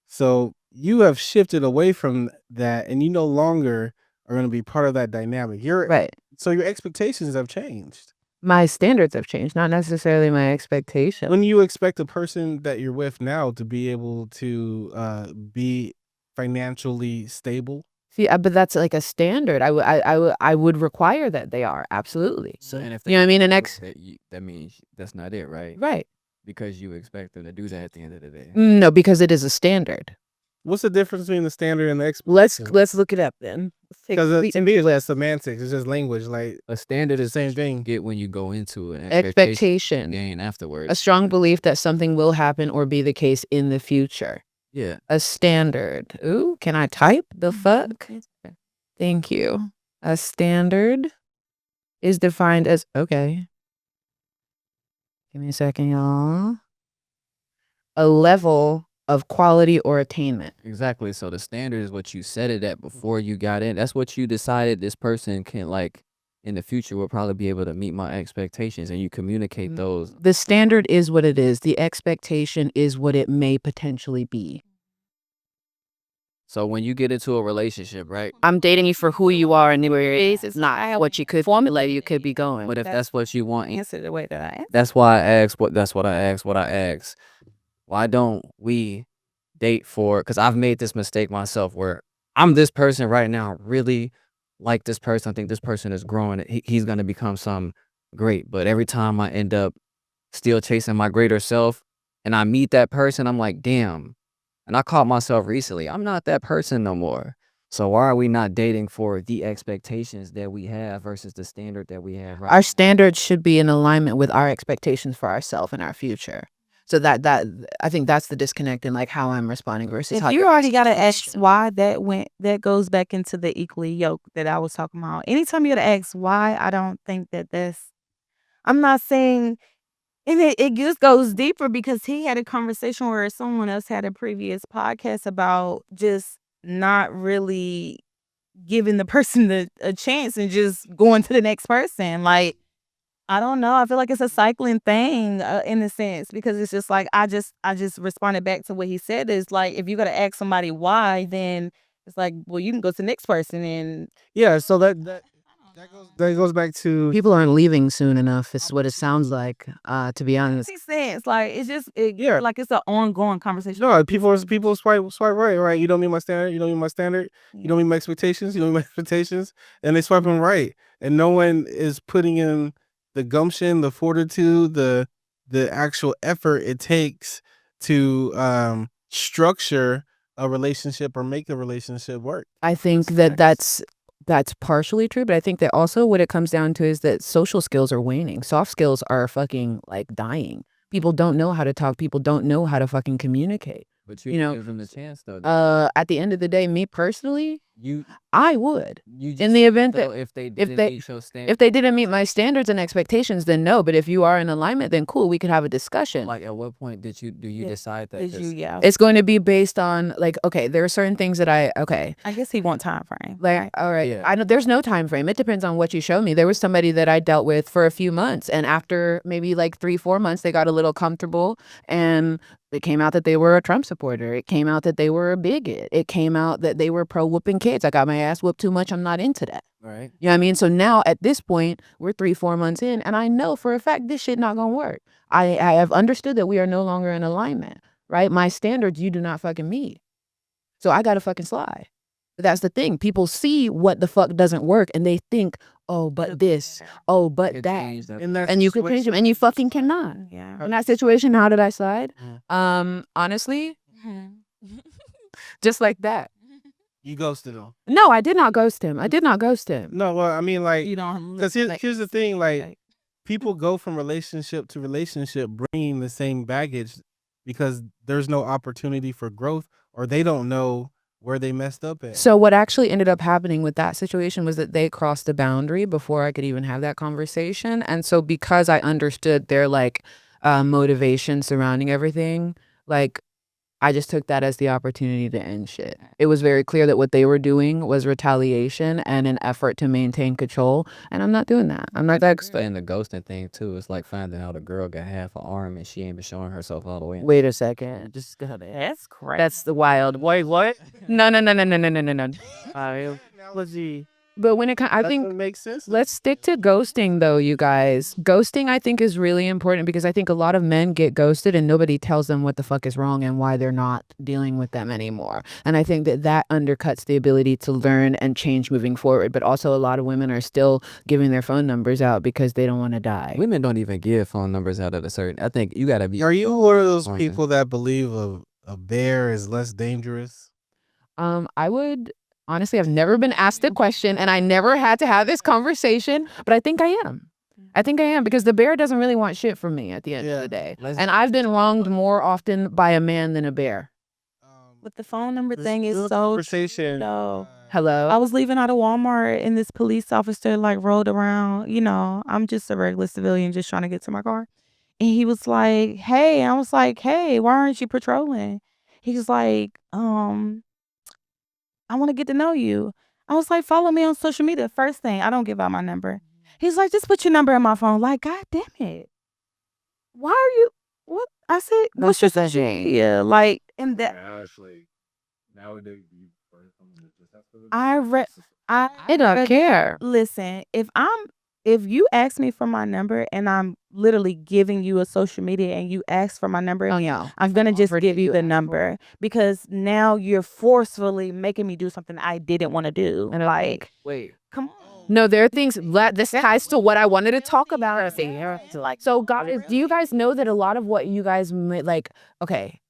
So you have shifted away from that, and you no longer are going to be part of that dynamic. Right. So your expectations have changed. My standards have changed, not necessarily my expectation. When you expect a person that you're with now to be able to be financially stable, See, but that's like a standard. I would require that they are, absolutely. And if You know what I mean? that means that's not it, right? Right. Because you expect them to do that at the end of the day. No, because it is a standard. what's the difference between the standard and the expectation? Let's look it up then. Because to me, it's semantics. It's just language. Like A standard is the same thing. get when you go into an expectation. gain afterwards. A strong belief that something will happen or be the case in the future. Yeah. A standard. Ooh, can I type the fuck? Thank you. A standard is defined as, okay. Give me a second, y'all. A level of quality or attainment. Exactly. So the standard is what you set it at before you got in. That's what you decided this person can, like, in the future will probably be able to meet my expectations, and you communicate those. The standard is what it is. The expectation is what it may potentially be. So when you get into a relationship, right? I'm dating you for who you are and where it is. It's not what you could formulate. You could be going. But if that's what you want, Answer the way that I answer. that's why I asked what I asked. Why don't we date for? Because I've made this mistake myself where I'm this person right now, really like this person. I think this person is growing. He's gonna become some great. But every time I end up still chasing my greater self, and I meet that person, I'm like, damn. And I caught myself recently. I'm not that person no more. So why are we not dating for the expectations that we have versus the standard that we have? Right Our standards should be in alignment with our expectations for ourselves and our future. So that I think that's the disconnect in like how I'm responding versus If how you already got to ask why, that goes back into the equally yoked that I was talking about. Anytime you got to ask why, I don't think I'm not saying, and it just goes deeper because he had a conversation where someone else had a previous podcast about just not really giving the person a chance and just going to the next person. Like, I don't know. I feel like it's a cycling thing in a sense because it's just like I just responded back to what he said is like if you got to ask somebody why, then it's like well you can go to the next person and Yeah, so that goes back to people aren't leaving soon enough. It's what it sounds like. To be honest, makes sense. Like it's just Yeah. like it's an ongoing conversation. no people swipe right. You don't meet my standard. You don't meet my standard. You don't meet my expectations. You don't meet my expectations, and they swipe them right, and no one is putting in the gumption, the fortitude, the actual effort it takes to structure a relationship or make a relationship work. I think that's partially true, but I think that also what it comes down to is that social skills are waning. Soft skills are fucking like dying. People don't know how to talk. People don't know how to fucking communicate. But You know, give them the chance though. At the end of the day, me personally, You I would. you In the event so that if they if didn't they meet your standard, if they didn't meet my standards and expectations, then no. But if you are in alignment, then cool, we could have a discussion. like at what point do you Yeah. decide that Is you this- yeah. It's going to be based on like, okay, there are certain things that I I guess he want time frame. like, all right, Yeah. I know there's no time frame. It depends on what you show me. There was somebody that I dealt with for a few months, and after maybe like 3-4 months, they got a little comfortable, and it came out that they were a Trump supporter. It came out that they were a bigot. It came out that they were pro whooping kids. I got my ass whooped too much. I'm not into that. right? You know what I mean? So now at this point, we're 3-4 months in, and I know for a fact this shit not gonna work. I have understood that we are no longer in alignment, right? My standards you do not fucking meet. So I gotta fucking slide. But that's the thing. People see what the fuck doesn't work and they think, oh, but this, oh, but It that. changed that. And you could change them and you fucking cannot. Yeah. In that situation, how did I slide? Mm. Honestly, just like that. You ghosted them. No, I did not ghost him. I did not ghost him. No, well, I mean, like, You don't because here's the thing, like, like- people go from relationship to relationship bringing the same baggage because there's no opportunity for growth or they don't know where they messed up at. So what actually ended up happening with that situation was that they crossed the boundary before I could even have that conversation. And so because I understood their like motivation surrounding everything, like I just took that as the opportunity to end shit. It was very clear that what they were doing was retaliation and an effort to maintain control. And I'm not doing that. I'm not that. And the ghosting thing too. It's like finding out a girl got half an arm and she ain't been showing herself all the way. Wait a second. Just go ahead. That's crazy. That's the wild. Wait, what? No. Analogy. But when it comes, I think Doesn't make sense. let's stick to ghosting though, you guys. Ghosting I think is really important because I think a lot of men get ghosted and nobody tells them what the fuck is wrong and why they're not dealing with them anymore. And I think that undercuts the ability to learn and change moving forward. But also a lot of women are still giving their phone numbers out because they don't want to die. Women don't even give phone numbers out at a certain. I think you gotta be. Are you one of those Okay. people that believe a bear is less dangerous? I would honestly, I've never been asked a question and I never had to have this conversation, but I think I am. I think I am because the bear doesn't really want shit from me at the end of Yeah. the day. Let's- And I've been wronged more often by a man than a bear. But the phone number This thing is little so conversation. no. Hello? I was leaving out of Walmart and this police officer like rolled around. You know, I'm just a regular civilian just trying to get to my car. And he was like, hey. I was like, hey, why aren't you patrolling? He was like, I want to get to know you. I was like, follow me on social media. First thing, I don't give out my number. He's like, just put your number in my phone. Like, God damn it. Why are you what? I said, what's your social media? Like, and that Ashley. Nowadays, do you prefer someone that just has to I don't care. listen, if you ask me for my number and I'm literally giving you a social media and you ask for my number, Oh yeah. I'm gonna just give you the number because now you're forcefully making me do something I didn't want to do. And Like, Wait. come on. No, there are things that this ties to what I wanted to talk about. So guys, do you guys know that a lot of what you guys like, okay.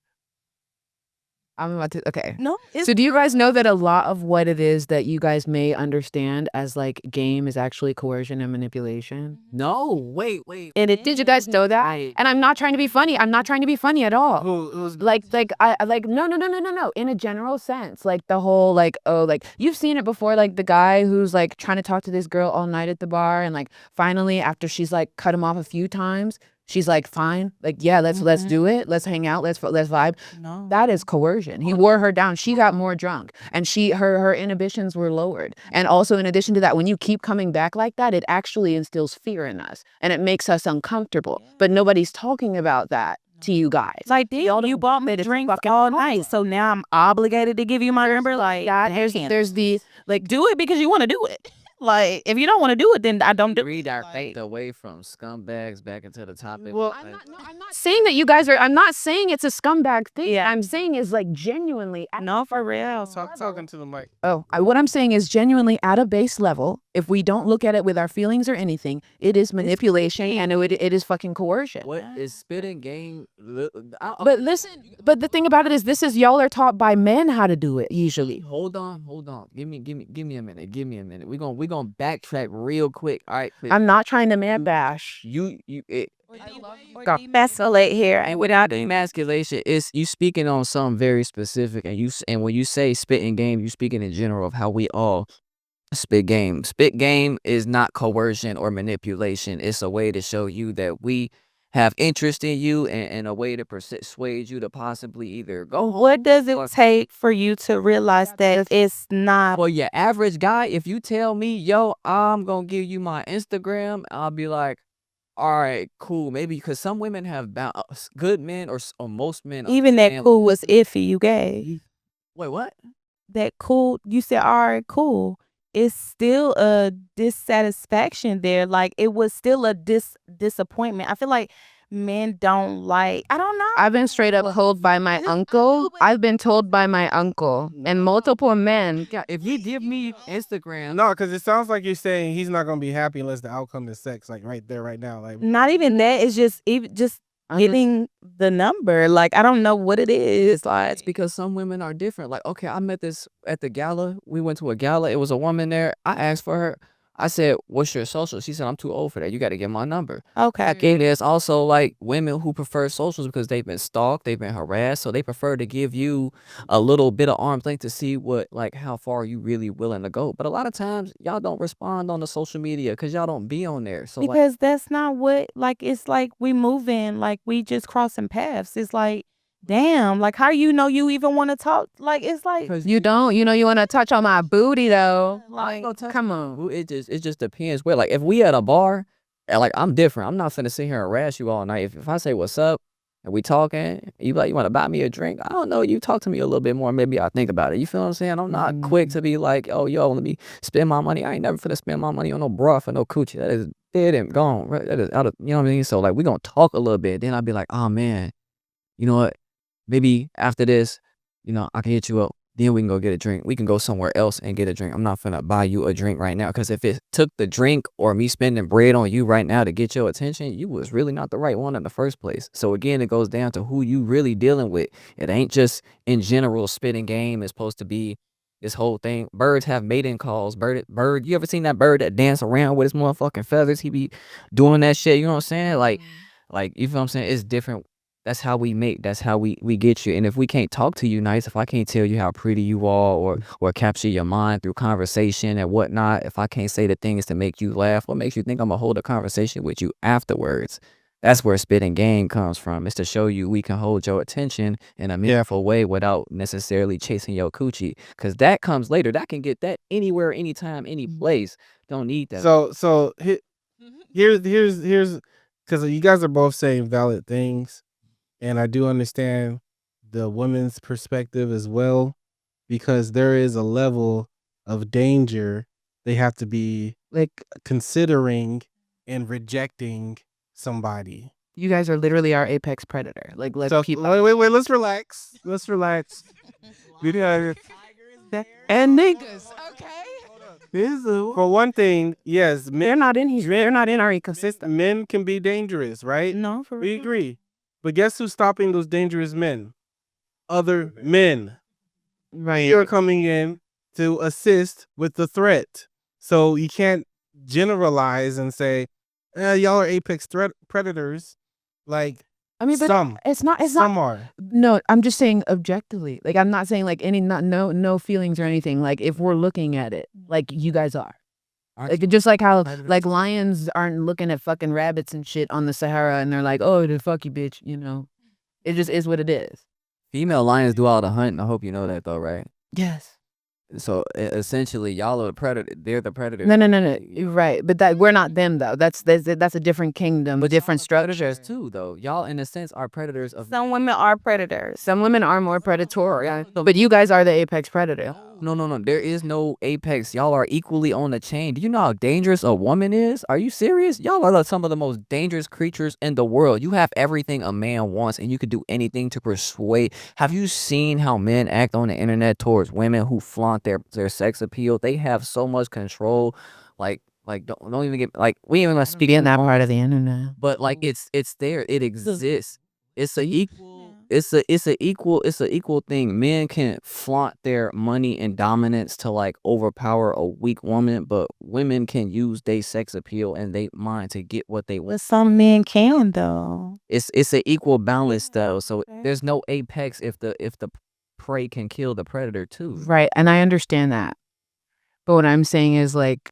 I'm about to, okay. No, So do you guys know that a lot of what it is that you guys may understand as like game is actually coercion and manipulation? No, wait. and it Did you guys know that? And I'm not trying to be funny. I'm not trying to be funny at all. Who's Like I like no. In a general sense, like the whole like, oh, like you've seen it before, like the guy who's like trying to talk to this girl all night at the bar, and like finally after she's like cut him off a few times, she's like, fine, like yeah, let's do it, let's hang out, let's vibe. no. That is coercion. He wore her down. She got more drunk, and her inhibitions were lowered. And also, in addition to that, when you keep coming back like that, it actually instills fear in us, and it makes us uncomfortable. But nobody's talking about that to you guys. Like, damn, you bought me drinks all night, so now I'm obligated to give you my number. Like, There's the like do it because you want to do it. Like, if you don't want to do it, then I don't do it. Read our fate away from scumbags back into the topic. Well, I'm not saying that you guys are. I'm not saying it's a scumbag thing. Yeah. I'm saying is like genuinely. No, for real. talking to the mic. What I'm saying is genuinely at a base level. If we don't look at it with our feelings or anything, it is manipulation and it is fucking coercion. What is spitting game? But listen, but the thing about it is, this is y'all are taught by men how to do it usually. Hold on. Give me a minute. We gonna backtrack real quick. All right. I'm not trying to man bash. Escalate here and without doing Emasculation is you speaking on something very specific, and when you say spitting game, you speaking in general of how we all spit game. Spit game is not coercion or manipulation. It's a way to show you that we have interest in you and a way to persuade you to possibly either go home. What does it take for you to realize that it's not? For your average guy, if you tell me, yo, I'm gonna give you my Instagram, I'll be like, all right, cool. Maybe because some women have good men or most men. Even that understand- cool was iffy you gave. Wait, what? That cool, you said, all right, cool. It's still a dissatisfaction there. Like, it was still a disappointment. I feel like men don't like, I don't know. I've been straight up told by my uncle. I've been told by my uncle and multiple men. Yeah, if you give me Instagram, No, because it sounds like you're saying he's not gonna be happy unless the outcome is sex, like right there, right now. Like, Not even that. It's just getting the number. Like, I don't know what it is. Like, it's because some women are different. Like, okay, I met this at the gala. We went to a gala. It was a woman there. I asked for her. I said, what's your social? She said, I'm too old for that. You got to get my number. okay. Okay, there's also like women who prefer socials because they've been stalked, they've been harassed, so they prefer to give you a little bit of arm's length to see how far you really willing to go. But a lot of times y'all don't respond on the social media because y'all don't be on there. So Because that's not what, like, it's like we moving, like we just crossing paths. It's like, damn, like, how you know you even want to talk? Like, it's like, You don't. You know you want to touch on my booty though. like, Come on. it just depends where. Like if we at a bar, and like I'm different. I'm not finna sit here and harass you all night. If I say what's up and we talking, you like you want to buy me a drink. I don't know. You talk to me a little bit more. Maybe I'll think about it. You feel what I'm saying? I'm not quick to be like, oh yo, let me spend my money. I ain't never finna spend my money on no bra for no coochie. That is dead and gone. Right? That is out of, you know what I mean? So like we gonna talk a little bit. Then I'll be like, oh man, you know what? Maybe after this, I can hit you up. Then we can go get a drink. We can go somewhere else and get a drink. I'm not finna buy you a drink right now. Because if it took the drink or me spending bread on you right now to get your attention, you was really not the right one in the first place. So again, it goes down to who you really dealing with. It ain't just in general spitting game. It's supposed to be this whole thing. Birds have mating calls. Bird, you ever seen that bird that dance around with his motherfucking feathers? He be doing that shit. You know what I'm saying? Like you feel what I'm saying? It's different. That's how we make. That's how we get you. And if we can't talk to you nice, if I can't tell you how pretty you are or capture your mind through conversation and whatnot, if I can't say the things to make you laugh, what makes you think I'm going to hold a conversation with you afterwards? That's where spitting game comes from. It's to show you we can hold your attention in a meaningful way without necessarily chasing your coochie. Because that comes later. That can get that anywhere, anytime, any place. Don't need that. So here's because you guys are both saying valid things, and I do understand the women's perspective as well. because there is a level of danger they have to be Like, considering and rejecting somebody. you guys are literally our apex predator. Like, let's So keep wait, let's relax. Let's relax. and niggas. For one thing, yes, They're not in here. They're not in our ecosystem. men can be dangerous, right? No, for We real. agree. But guess who's stopping those dangerous men? Other men. Right. You're coming in to assist with the threat. So you can't generalize and say, y'all are apex predators. Like, I mean, but some some are. No, I'm just saying objectively. Like, I'm not saying like no feelings or anything. Like, if we're looking at it, like you guys are. Aren't Like, just like how like lions aren't looking at fucking rabbits and shit on the Sahara and they're like, oh, the fuck you, bitch. You know, it just is what it is. female lions do all the hunting. I hope you know that though, right? Yes. So essentially, y'all are the predator. They're the predators. No. You're right, but that we're not them though. That's a different kingdom, But different predators structure. too, though. Y'all, in a sense, are predators of. Some women are predators. Some women are more predatory, but you guys are the apex predator. No. There is no apex. Y'all are equally on the chain. Do you know how dangerous a woman is? Are you serious? Y'all are some of the most dangerous creatures in the world. You have everything a man wants, and you could do anything to persuade. Have you seen how men act on the internet towards women who flaunt their sex appeal? They have so much control. Like don't even get like we ain't even gonna speak Speaking that part of the internet. but like it's there. It exists. It's a equal. It's a equal thing. Men can flaunt their money and dominance to like overpower a weak woman, but women can use their sex appeal and they mind to get what they But want. some men can though. It's an equal balance though. So there's no apex if the prey can kill the predator too. Right, and I understand that. But what I'm saying is like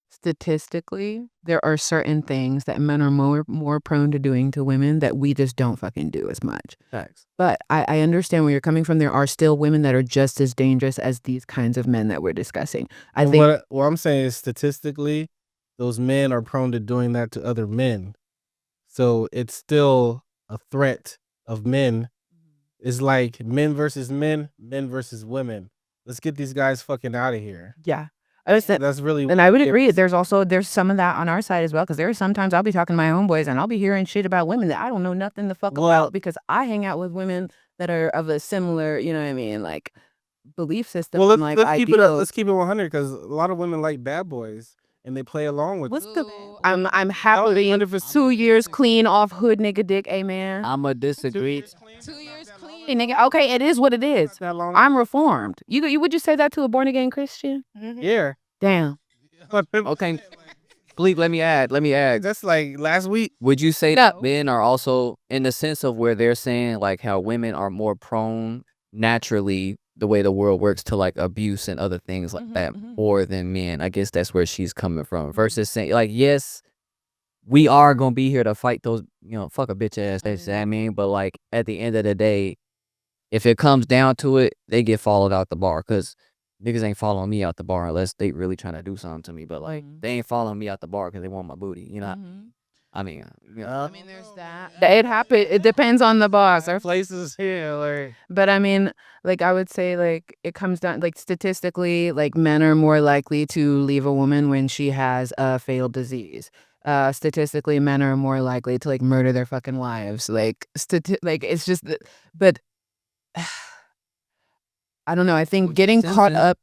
statistically, there are certain things that men are more prone to doing to women that we just don't fucking do as much. Facts. But I understand where you're coming from. There are still women that are just as dangerous as these kinds of men that we're discussing. I And think what I'm saying is statistically, those men are prone to doing that to other men. So it's still a threat of men. It's like men versus men, men versus women. Let's get these guys fucking out of here. yeah. I understand. That's really And I would agree. There's some of that on our side as well, because there are sometimes I'll be talking to my homeboys and I'll be hearing shit about women that I don't know nothing the fuck about because I hang out with women that are of a similar, you know what I mean, like belief system. Well, and, let's like keep it up. ideals. Let's keep it 100 because a lot of women like bad boys and they play along with. I'm happily 2 years clean off hood nigga dick, amen. I'ma disagree. 2 years clean, nigga. Okay, it is what it is. That long? I'm reformed. You would you say that to a born again Christian? Yeah. Damn. Okay. Fleek, let me add. That's like last week. Would you say No. that men are also in the sense of where they're saying like how women are more prone naturally the way the world works to like abuse and other things like that more than men? I guess that's where she's coming from versus saying like, yes, we are gonna be here to fight those, fuck a bitch ass. That's I mean, but like at the end of the day, if it comes down to it, they get followed out the bar because niggas ain't following me out the bar unless they really trying to do something to me. But like they ain't following me out the bar because they want my booty. I mean, There's that. It happens. It depends on the boss. Or Places here, like But I mean, like I would say, like it comes down, like statistically, like men are more likely to leave a woman when she has a fatal disease. Statistically, men are more likely to like murder their fucking wives. Like it's just, but I don't know. I think getting caught up.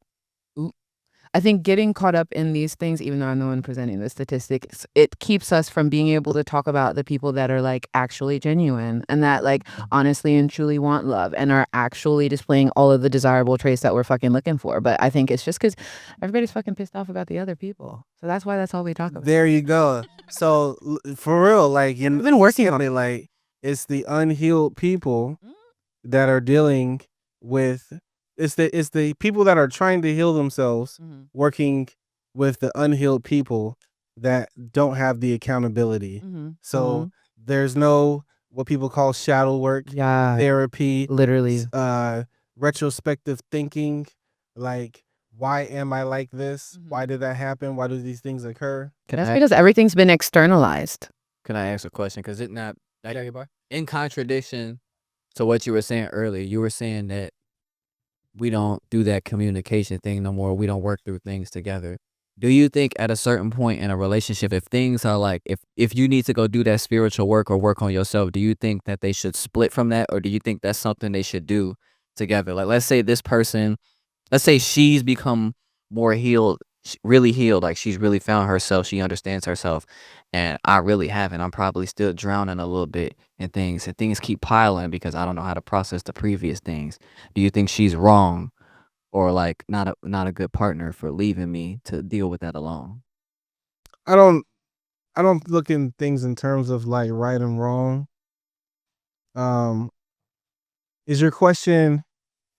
I think getting caught up in these things, even though I'm the one presenting the statistics, it keeps us from being able to talk about the people that are like actually genuine and that like honestly and truly want love and are actually displaying all of the desirable traits that we're fucking looking for. But I think it's just because everybody's fucking pissed off about the other people. So that's why that's all we talk about. there you go. So for real, like I've been working on it. Like it's the unhealed people that are dealing with. It's the people that are trying to heal themselves, working with the unhealed people that don't have the accountability. So there's no what people call shadow work, therapy, Literally, retrospective thinking. Like, why am I like this? Why did that happen? Why do these things occur? that's because everything's been externalized. Can I ask a question? Because it's not in contradiction to what you were saying earlier. You were saying that we don't do that communication thing no more. We don't work through things together. Do you think at a certain point in a relationship, if things are like, if you need to go do that spiritual work or work on yourself, do you think that they should split from that, or do you think that's something they should do together? Like, let's say this person, let's say she's become more healed, really healed, like she's really found herself, she understands herself, and I really haven't. I'm probably still drowning a little bit in things, and things keep piling because I don't know how to process the previous things. Do you think she's wrong, or like not a good partner for leaving me to deal with that alone? I don't look in things in terms of like right and wrong. Is your question,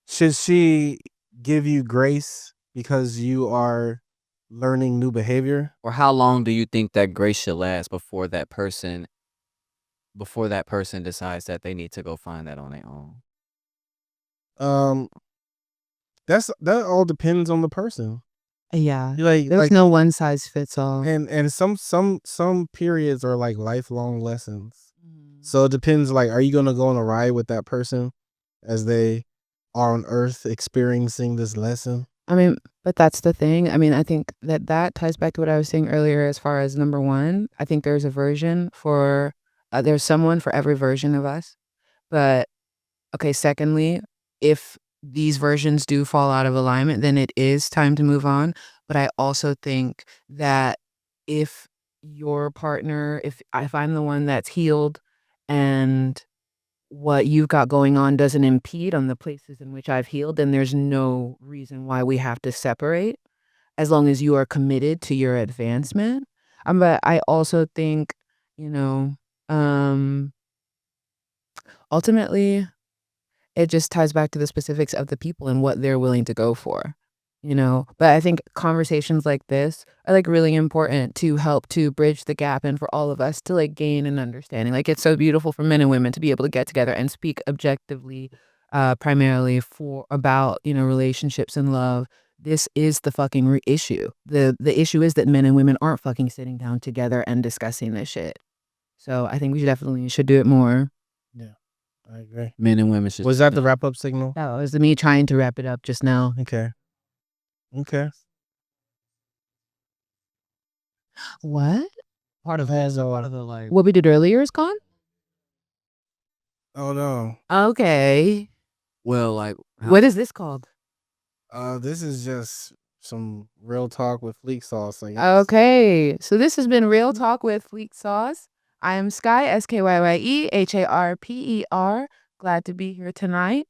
should she give you grace because you are learning new behavior? Or how long do you think that grace should last before that person decides that they need to go find that on their own? Um, that all depends on the person. Yeah. Like There's no one size fits all. and some periods are like lifelong lessons. So it depends. Like, are you gonna go on a ride with that person as they are on Earth experiencing this lesson? I mean, but that's the thing. I mean, I think that ties back to what I was saying earlier as far as number one. I think there's a version for, there's someone for every version of us. But, okay, secondly, if these versions do fall out of alignment, then it is time to move on. But I also think that if your partner, if I'm the one that's healed and what you've got going on doesn't impede on the places in which I've healed, then there's no reason why we have to separate as long as you are committed to your advancement. But I also think, you know, ultimately, it just ties back to the specifics of the people and what they're willing to go for, you know? But I think conversations like this are like really important to help to bridge the gap and for all of us to like gain an understanding. Like, it's so beautiful for men and women to be able to get together and speak objectively, primarily about, you know, relationships and love. This is the fucking issue. The issue is that men and women aren't fucking sitting down together and discussing this shit. So I think we definitely should do it more. Yeah, I agree. Men and women should. Was that the wrap up signal? That was me trying to wrap it up just now. Okay. What? Part of has a lot of the like. What we did earlier is gone? Oh no. Okay. Well, like, What is this called? This is just some real talk with Fleek sauce. I guess. Okay. So this has been Real Talk with Fleek Sauce. I am Skye, SKYYE, HARPER. Glad to be here tonight.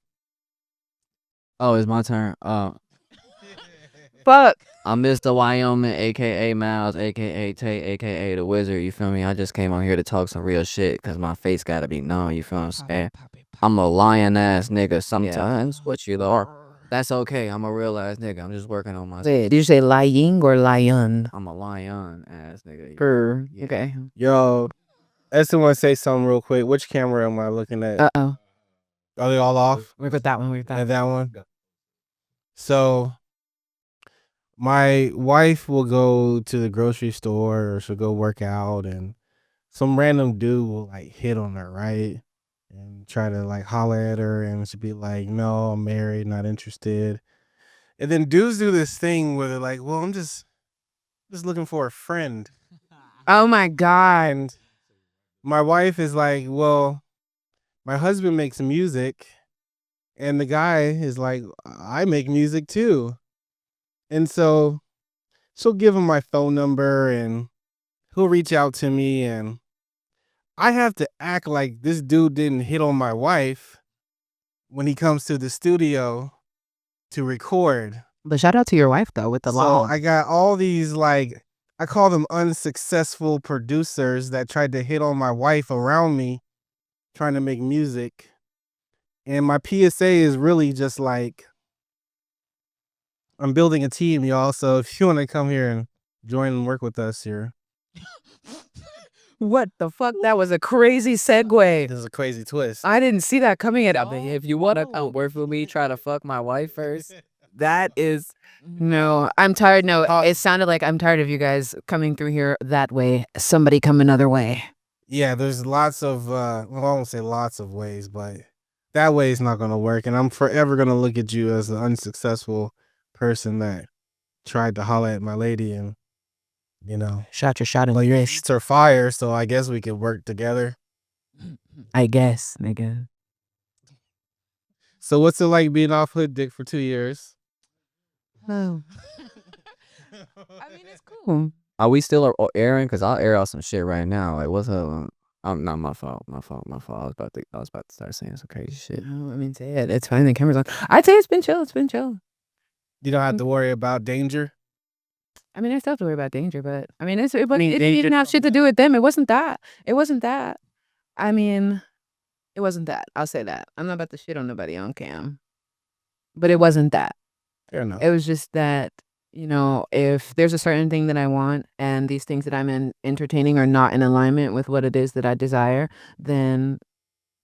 oh, it's my turn. Fuck. I'm Mr. Wyoming, aka Miles, aka Tay, aka the Wizard. You feel me? I just came on here to talk some real shit because my face gotta be known. You feel what I'm saying? I'm a lion ass nigga sometimes. What you are? That's okay. I'm a real ass nigga. I'm just working on myself. Wait, did you say lying or lion? I'm a lion ass nigga. Yeah. Okay. Yo, I just want to say something real quick. Which camera am I looking at? Uh-oh. Are they all off? We've got that one. We've got That one. So, my wife will go to the grocery store or she'll go work out, and some random dude will like hit on her, right? And try to like holler at her, and she'll be like, "No, I'm married, not interested." And then dudes do this thing where they're like, "Well, I'm just looking for a friend." Oh my God. And my wife is like, "Well, my husband makes music." And the guy is like, "I make music too." And so she'll give him my phone number and he'll reach out to me, and I have to act like this dude didn't hit on my wife when he comes to the studio to record. But shout out to your wife though with the So law. I got all these, like, I call them unsuccessful producers that tried to hit on my wife around me trying to make music. And my PSA is really just like, I'm building a team, y'all. So if you want to come here and join and work with us here. What the fuck? That was a crazy segue. This is a crazy twist. I didn't see that coming at all. If you want to come work with me, try to fuck my wife first. That is no. I'm tired. No, it sounded like I'm tired of you guys coming through here that way. Somebody come another way. Yeah, there's lots of, well, I won't say lots of ways, but that way it's not gonna work, and I'm forever gonna look at you as the unsuccessful person that tried to holler at my lady and, you know. Shot your shot in Well, the your face. shots are fire, so I guess we could work together. I guess, nigga. So what's it like being off hood dick for 2 years? Oh. I mean, it's cool. Are we still airing? Cause I'll air out some shit right now. Like, what's up? Not my fault. My fault. I was about to start saying some crazy shit. No, I mean, say it. It's fine. The camera's on. I'd say it's been chill. It's been chill. You don't have to worry about danger. I mean, I still have to worry about danger, but I mean, it didn't have shit to do with them. It wasn't that. It wasn't that. I mean, it wasn't that. I'll say that. I'm not about to shit on nobody on cam, but it wasn't that. Fair enough. It was just that, you know, if there's a certain thing that I want and these things that I'm entertaining are not in alignment with what it is that I desire, then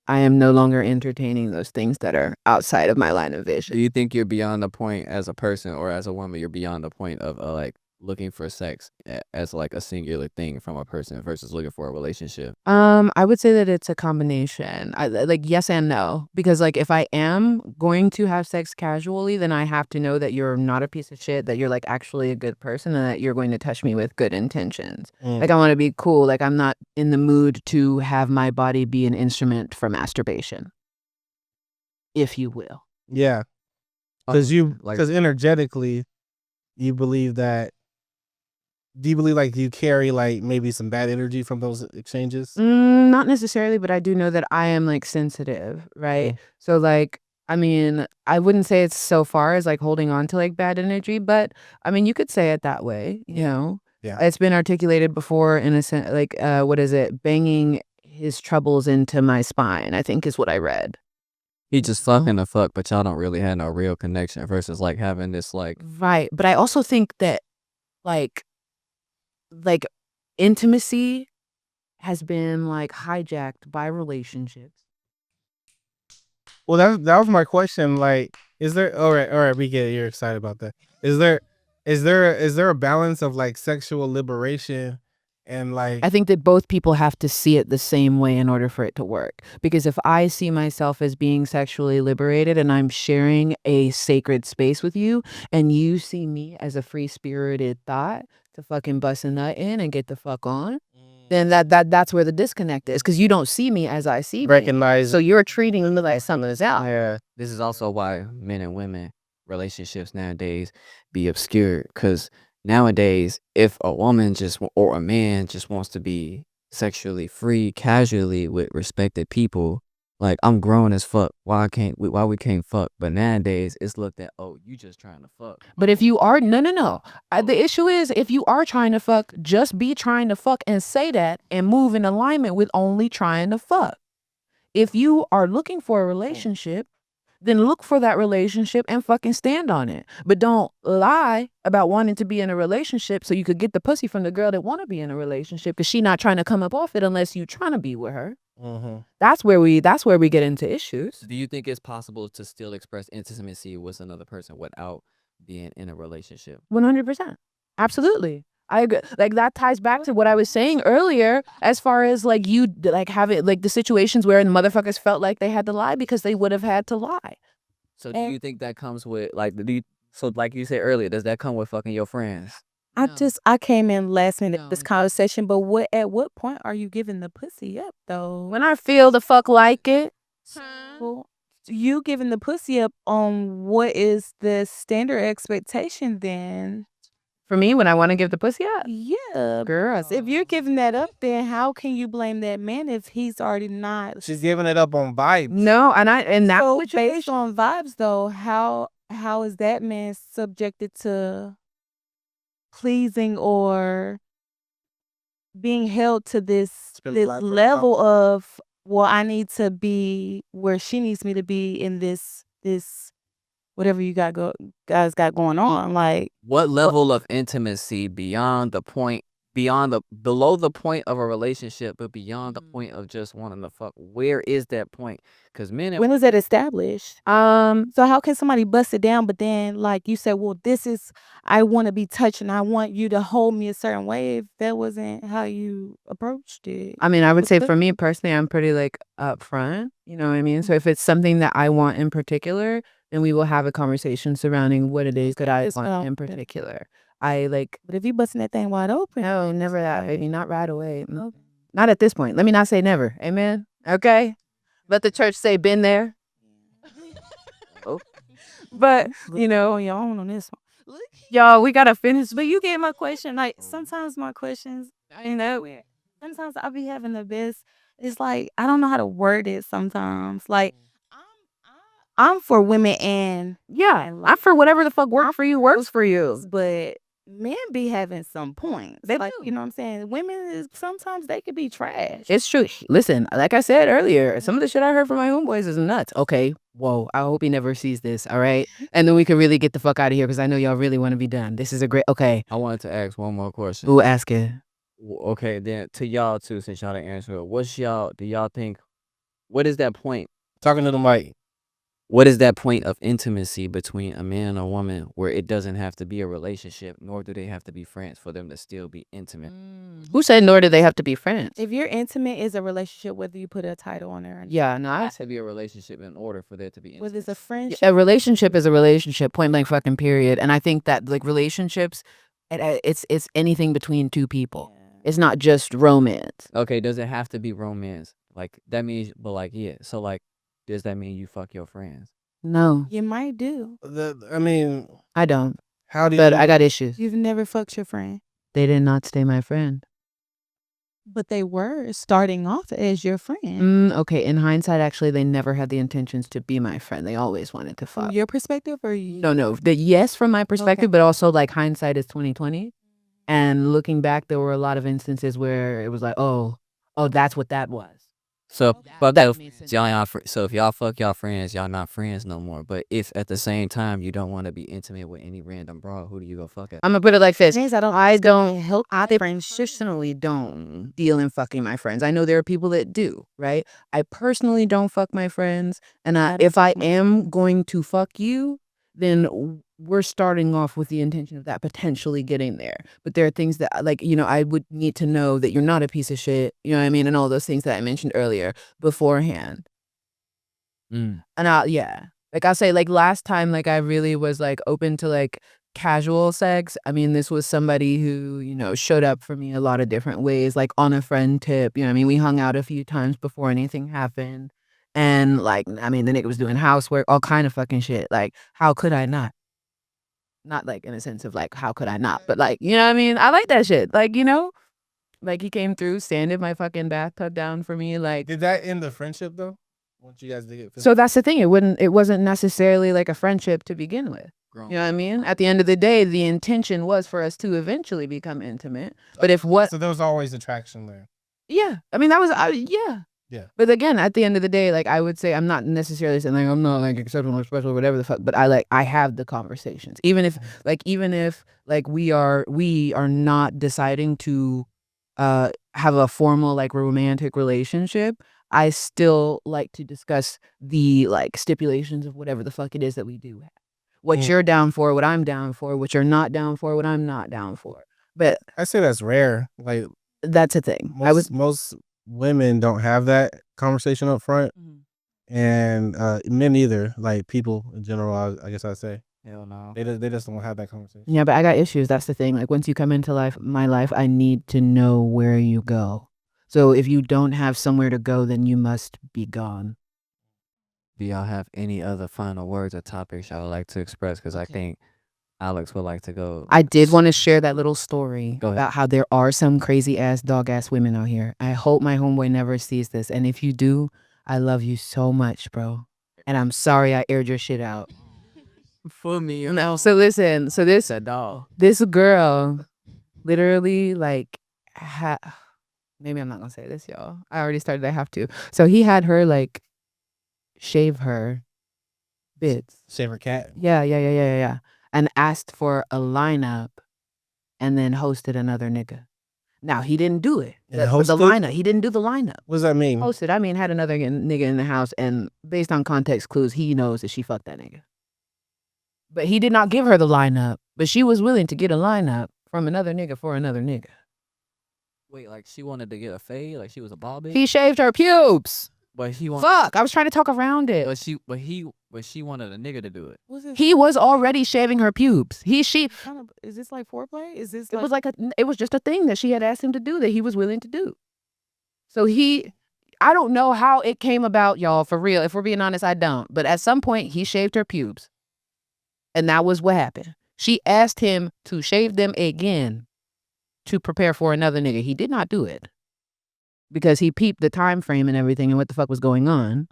I am no longer entertaining those things that are outside of my line of Do vision. you think you're beyond the point as a person or as a woman? You're beyond the point of like looking for sex as like a singular thing from a person versus looking for a relationship. I would say that it's a combination. Like yes and no, because like if I am going to have sex casually, then I have to know that you're not a piece of shit, that you're like actually a good person, and that you're going to touch me with good intentions. Like I want to be cool. Like I'm not in the mood to have my body be an instrument for masturbation, if you will. Yeah, because like energetically, you believe that. Do you believe like you carry like maybe some bad energy from those exchanges? Not necessarily, but I do know that I am like sensitive, right? So like, I mean, I wouldn't say it's so far as like holding on to like bad energy, but I mean, you could say it that way, you know? Yeah. It's been articulated before in a sense, like, what is it? Banging his troubles into my spine, I think is what I read. he just fucking the fuck, but y'all don't really have no real connection versus like having this like Right. But I also think that like intimacy has been like hijacked by relationships. Well, that was my question. Like, is there? All right, we get it. You're excited about that. Is there a balance of like sexual liberation and like? I think that both people have to see it the same way in order for it to work. Because if I see myself as being sexually liberated and I'm sharing a sacred space with you, and you see me as a free-spirited thought to fucking bust a nut in and get the fuck on, then that's where the disconnect is. Because you don't see me as I see me. Recognize. So you're treating me like something else. yeah. This is also why men and women relationships nowadays be obscured, because nowadays if a woman or a man just wants to be sexually free casually with respected people, like I'm grown as fuck, why we can't fuck? But nowadays it's looked at, oh, you just trying to fuck. But if you are, no. The issue is if you are trying to fuck, just be trying to fuck and say that and move in alignment with only trying to fuck. If you are looking for a relationship, then look for that relationship and fucking stand on it. But don't lie about wanting to be in a relationship so you could get the pussy from the girl that want to be in a relationship, because she not trying to come up off it unless you trying to be with her. That's where we get into issues. Do you think it's possible to still express intimacy with another person without being in a relationship? 100%. Absolutely. I agree. Like that ties back to what I was saying earlier, as far as like you like have it like the situations where the motherfuckers felt like they had to lie because they would have had to lie. So do you think that comes with like so like you said earlier, does that come with fucking your friends? I came in last minute No. this conversation, but at what point are you giving the pussy up though? When I feel the fuck like it. Well, you giving the pussy up on what is the standard expectation then? For me, when I want to give the pussy up. Yeah, Girl. if you're giving that up, then how can you blame that man if he's already not? She's giving it up on vibes. No, and that So based on vibes though, how is that man subjected to pleasing or being held to this level of, well, I need to be where she needs me to be in this whatever you guys got going on. Like, What level of intimacy beyond the point below the point of a relationship, but beyond the Mhm. point of just wanting to fuck. Where is that point? Because men and When was that established? So how can somebody bust it down, but then like you said, well, this is I want to be touched and I want you to hold me a certain way. If that wasn't how you approached it, I mean, I would what's say the- for me personally, I'm pretty like upfront. You know what I mean? So if it's something that I want in particular, then we will have a conversation surrounding what it is that I It's want not- in particular. I like But if you busting that thing wide open, no, never that, baby. Not right away. Not at this point. Let me not say never. Amen. Okay. Let the church say been there. Oh. But you know, oh, y'all on this one. y'all, we gotta finish. But you get my question. Like sometimes my questions, I know. sometimes I be having the best. It's like I don't know how to word it sometimes. Like I'm for women and Yeah, I'm for whatever the fuck works for you, works for you. but men be having some points. They Like, do. you know what I'm saying? Women is sometimes they could be trash. It's true. Listen, like I said earlier, some of the shit I heard from my homeboys is nuts. Okay, whoa. I hope he never sees this. All right, and then we can really get the fuck out of here because I know y'all really want to be done. This is a great. Okay, I wanted to ask one more question. who ask it? Okay, then to y'all too, since y'all didn't answer it, do y'all think, what is that point? Talking to the mic. What is that point of intimacy between a man and a woman where it doesn't have to be a relationship, nor do they have to be friends for them to still be intimate? Who said nor do they have to be friends? If you're intimate is a relationship, whether you put a title on there or not. Yeah, no, It I has to be a relationship in order for there to be Whether it's intimacy. a friendship. a relationship is a relationship, point blank fucking period. And I think that like relationships, it's anything between two people. It's not just romance. Okay, does it have to be romance? Like that means, but like yeah. So like, does that mean you fuck your friends? No, You might do. I mean, I don't. how do But you? I got issues. You've never fucked your friend. They did not stay my friend. But they were starting off as your friend. Okay, in hindsight, actually, they never had the intentions to be my friend. They always wanted to From fuck. your perspective or you? No. The yes from my perspective, but also like hindsight is 2020. And looking back, there were a lot of instances where it was like, oh, that's what that was. So fuck that your makes sense. so if y'all fuck y'all friends, y'all not friends no more. But if at the same time you don't want to be intimate with any random bro, who do you go fuck at? I'm gonna put it like this. Things I don't help. I personally don't deal in fucking my friends. I know there are people that do, right? I personally don't fuck my friends. And if I am going to fuck you, then we're starting off with the intention of that potentially getting there. But there are things that like, you know, I would need to know that you're not a piece of shit, you know what I mean? And all those things that I mentioned earlier beforehand. Mm. And yeah, like I'll say like last time, like I really was like open to like casual sex. I mean, this was somebody who, you know, showed up for me a lot of different ways, like on a friend tip, you know what I mean? We hung out a few times before anything happened. And like, I mean, the nigga was doing housework, all kind of fucking shit. Like, how could I not? Not like in a sense of like, how could I not? But like, you know what I mean? I like that shit. Like, you know, like he came through, sanded my fucking bathtub down for me. Like, Did that end the friendship though? Once you guys did get physical? so that's the thing. It wasn't necessarily like a friendship to begin with. Grown. You know what I mean? At the end of the day, the intention was for us to eventually become intimate. But if what, So there was always attraction there. yeah, I mean, that was, yeah. Yeah. But again, at the end of the day, like I would say, I'm not necessarily saying like I'm not like exceptional or special or whatever the fuck, but I have the conversations. Even if we are not deciding to have a formal like romantic relationship, I still like to discuss the like stipulations of whatever the fuck it is that we do have. What you're down for, what I'm down for, what you're not down for, what I'm not down for. But I say that's rare. Like that's a thing. most women don't have that conversation up front, and men either. Like people in general, I guess I'd say Hell no. they just don't have that conversation. Yeah, but I got issues. That's the thing. Like once you come into my life, I need to know where you go. So if you don't have somewhere to go, then you must be gone. Do y'all have any other final words or topics y'all would like to express? Because I think Alex would like to go. I did want to share that little story Go ahead. about how there are some crazy ass dog ass women out here. I hope my homeboy never sees this. And if you do, I love you so much, bro. And I'm sorry I aired your shit out. For me. No, so listen. So this girl literally like maybe I'm not gonna say this, y'all. I already started. I have to. So he had her like shave her bits. Shave her cat. Yeah. And asked for a lineup and then hosted another nigga. Now he didn't do it. And The hosted? lineup. He didn't do the lineup. What does that mean? Hosted. I mean, had another nigga in the house, and based on context clues, he knows that she fucked that nigga. But he did not give her the lineup. But she was willing to get a lineup from another nigga for another nigga. Wait, like she wanted to get a fade, like she was a ball bitch. He shaved her pubes. But he wanted. Fuck! I was trying to talk around it. But she wanted a nigga to do it. He was already shaving her pubes. Is this like foreplay? Is this It was just a thing that she had asked him to do that he was willing to do. So I don't know how it came about, y'all, for real. If we're being honest, I don't. But at some point, he shaved her pubes. And that was what happened. She asked him to shave them again to prepare for another nigga. He did not do it. Because he peeped the time frame and everything and what the fuck was going on.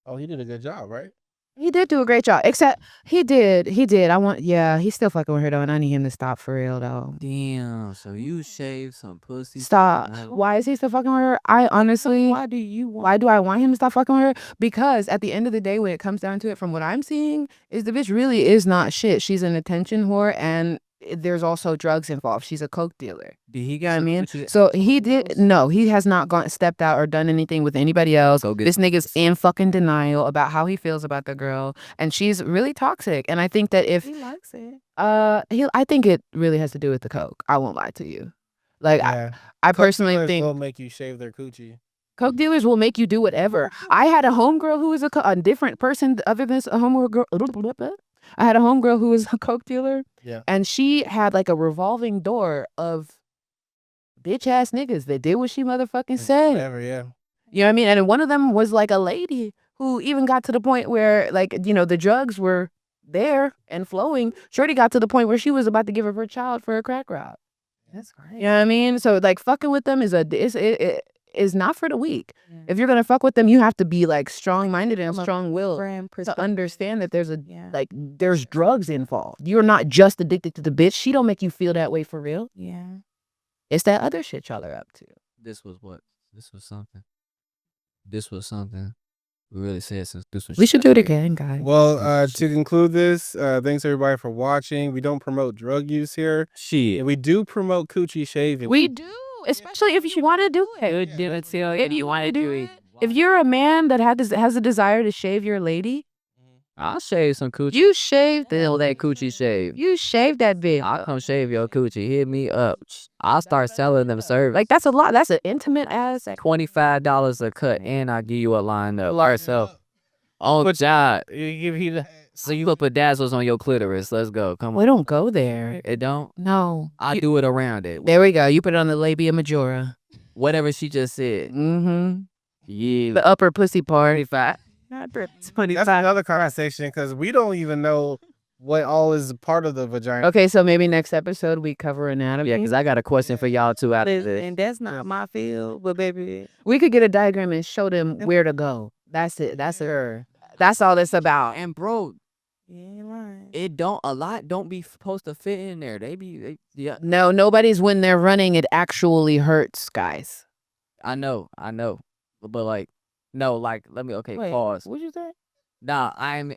Oh, he did a good job, right? He did do a great job. Except he did. He's still fucking with her though, and I need him to stop for real though. Damn. So you shaved some pussy. Stop. Why is he still fucking with her? I honestly, why do I want him to stop fucking with her? Because at the end of the day, when it comes down to it, from what I'm seeing, is the bitch really is not shit. She's an attention whore, and there's also drugs involved. She's a coke dealer. Did he You know what I got mean? So he has not stepped out or done anything with anybody else. This nigga's in fucking denial about how he feels about the girl, and she's really toxic. And I think that if he likes it, I think it really has to do with the coke. I won't lie to you. Like Yeah. I Coke personally dealers think will make you shave their coochie. coke dealers will make you do whatever. I had a homegirl who was a different person other than a homegirl. I had a homegirl who was a coke dealer. Yeah. And she had like a revolving door of bitch ass niggas that did what she motherfucking said. Whatever, yeah. You know what I mean? And one of them was like a lady who even got to the point where, like, you know, the drugs were there and flowing. Shorty got to the point where she was about to give up her child for a crack route. that's great. You know what I mean? So like fucking with them is not for the weak. If you're gonna fuck with them, you have to be like strong minded and From a strong willed Brand to perspective. understand that there's Yeah. there's drugs involved. You're not just addicted to the bitch. She don't make you feel that way for real. Yeah. It's that other shit y'all are up to. This was what? This was something. This was something. We really said since this was. We should do it again, guys. Well, to conclude this, thanks everybody for watching. We don't promote drug use here. Shit. And we do promote coochie shaving. We do, especially if you want to do it. Do it too. If you want to do it. If you're a man that has a desire to shave your lady, I'll shave some coochie. you shave Feel that coochie shave. You shave that bitch. I'll come shave your coochie. Hit me up. I'll start selling them service. Like that's a lot. That's an intimate ass. $25 a cut, and I'll give you a line up. So, on job. So you put bedazzles on your clitoris. Let's go. Come We on. don't go there. It don't. No. I do it around it. There we go. You put it on the labia majora. Whatever she just said. Mm-hmm. Yeah. The upper pussy part. 25. That's another conversation because we don't even know what all is part of the vagina. Okay, so maybe next episode we cover anatomy. Yeah, because I got a question for y'all too out of this. And that's not my field, but baby, We could get a diagram and show them where to go. That's it. That's her. That's all it's about. And bro, you ain't lying. a lot don't be supposed to fit in there. Yeah. No, nobody's when they're running. It actually hurts, guys. I know. But like, no, like, let me, okay, Wait, pause. What'd you say? Nah, I'm,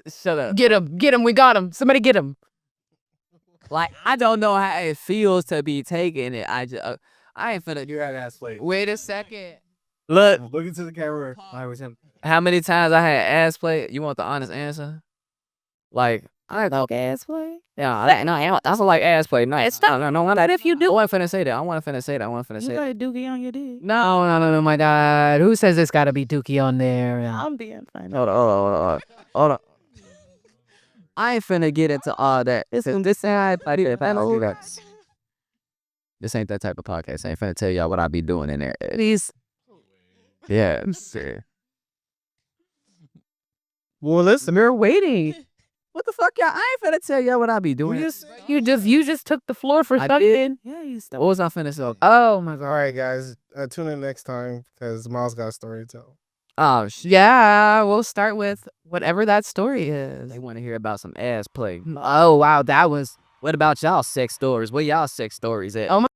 shut up. Get him. We got him. Somebody get him. Like, I don't know how it feels to be taking it. I just, I ain't finna. You had ass play. Wait a second. Look, Look into the camera. how many times I had ass play? You want the honest answer? Like, I know Ass play? yeah, that's like ass play. No, It's not. no. But if you do, I wasn't finna say that. I wasn't finna say that. You got a dookie on your dick. no, my God. Who says it's got to be Dookie on there? I'm being funny. Hold on. I ain't finna get into all that. This ain't that type of podcast. I ain't finna tell y'all what I be doing in there. Please. Yeah. Well, listen. We're waiting. What the fuck, y'all? I ain't finna tell y'all what I be doing. You just took the floor for I something. Yeah, you What was I finna say? Oh my God. All right, guys. Tune in next time because Miles got a story to tell. Oh shit. Yeah, we'll start with whatever that story is. They want to hear about some ass play. Oh wow, that was. What about y'all sex stories? Where y'all sex stories at? Oh my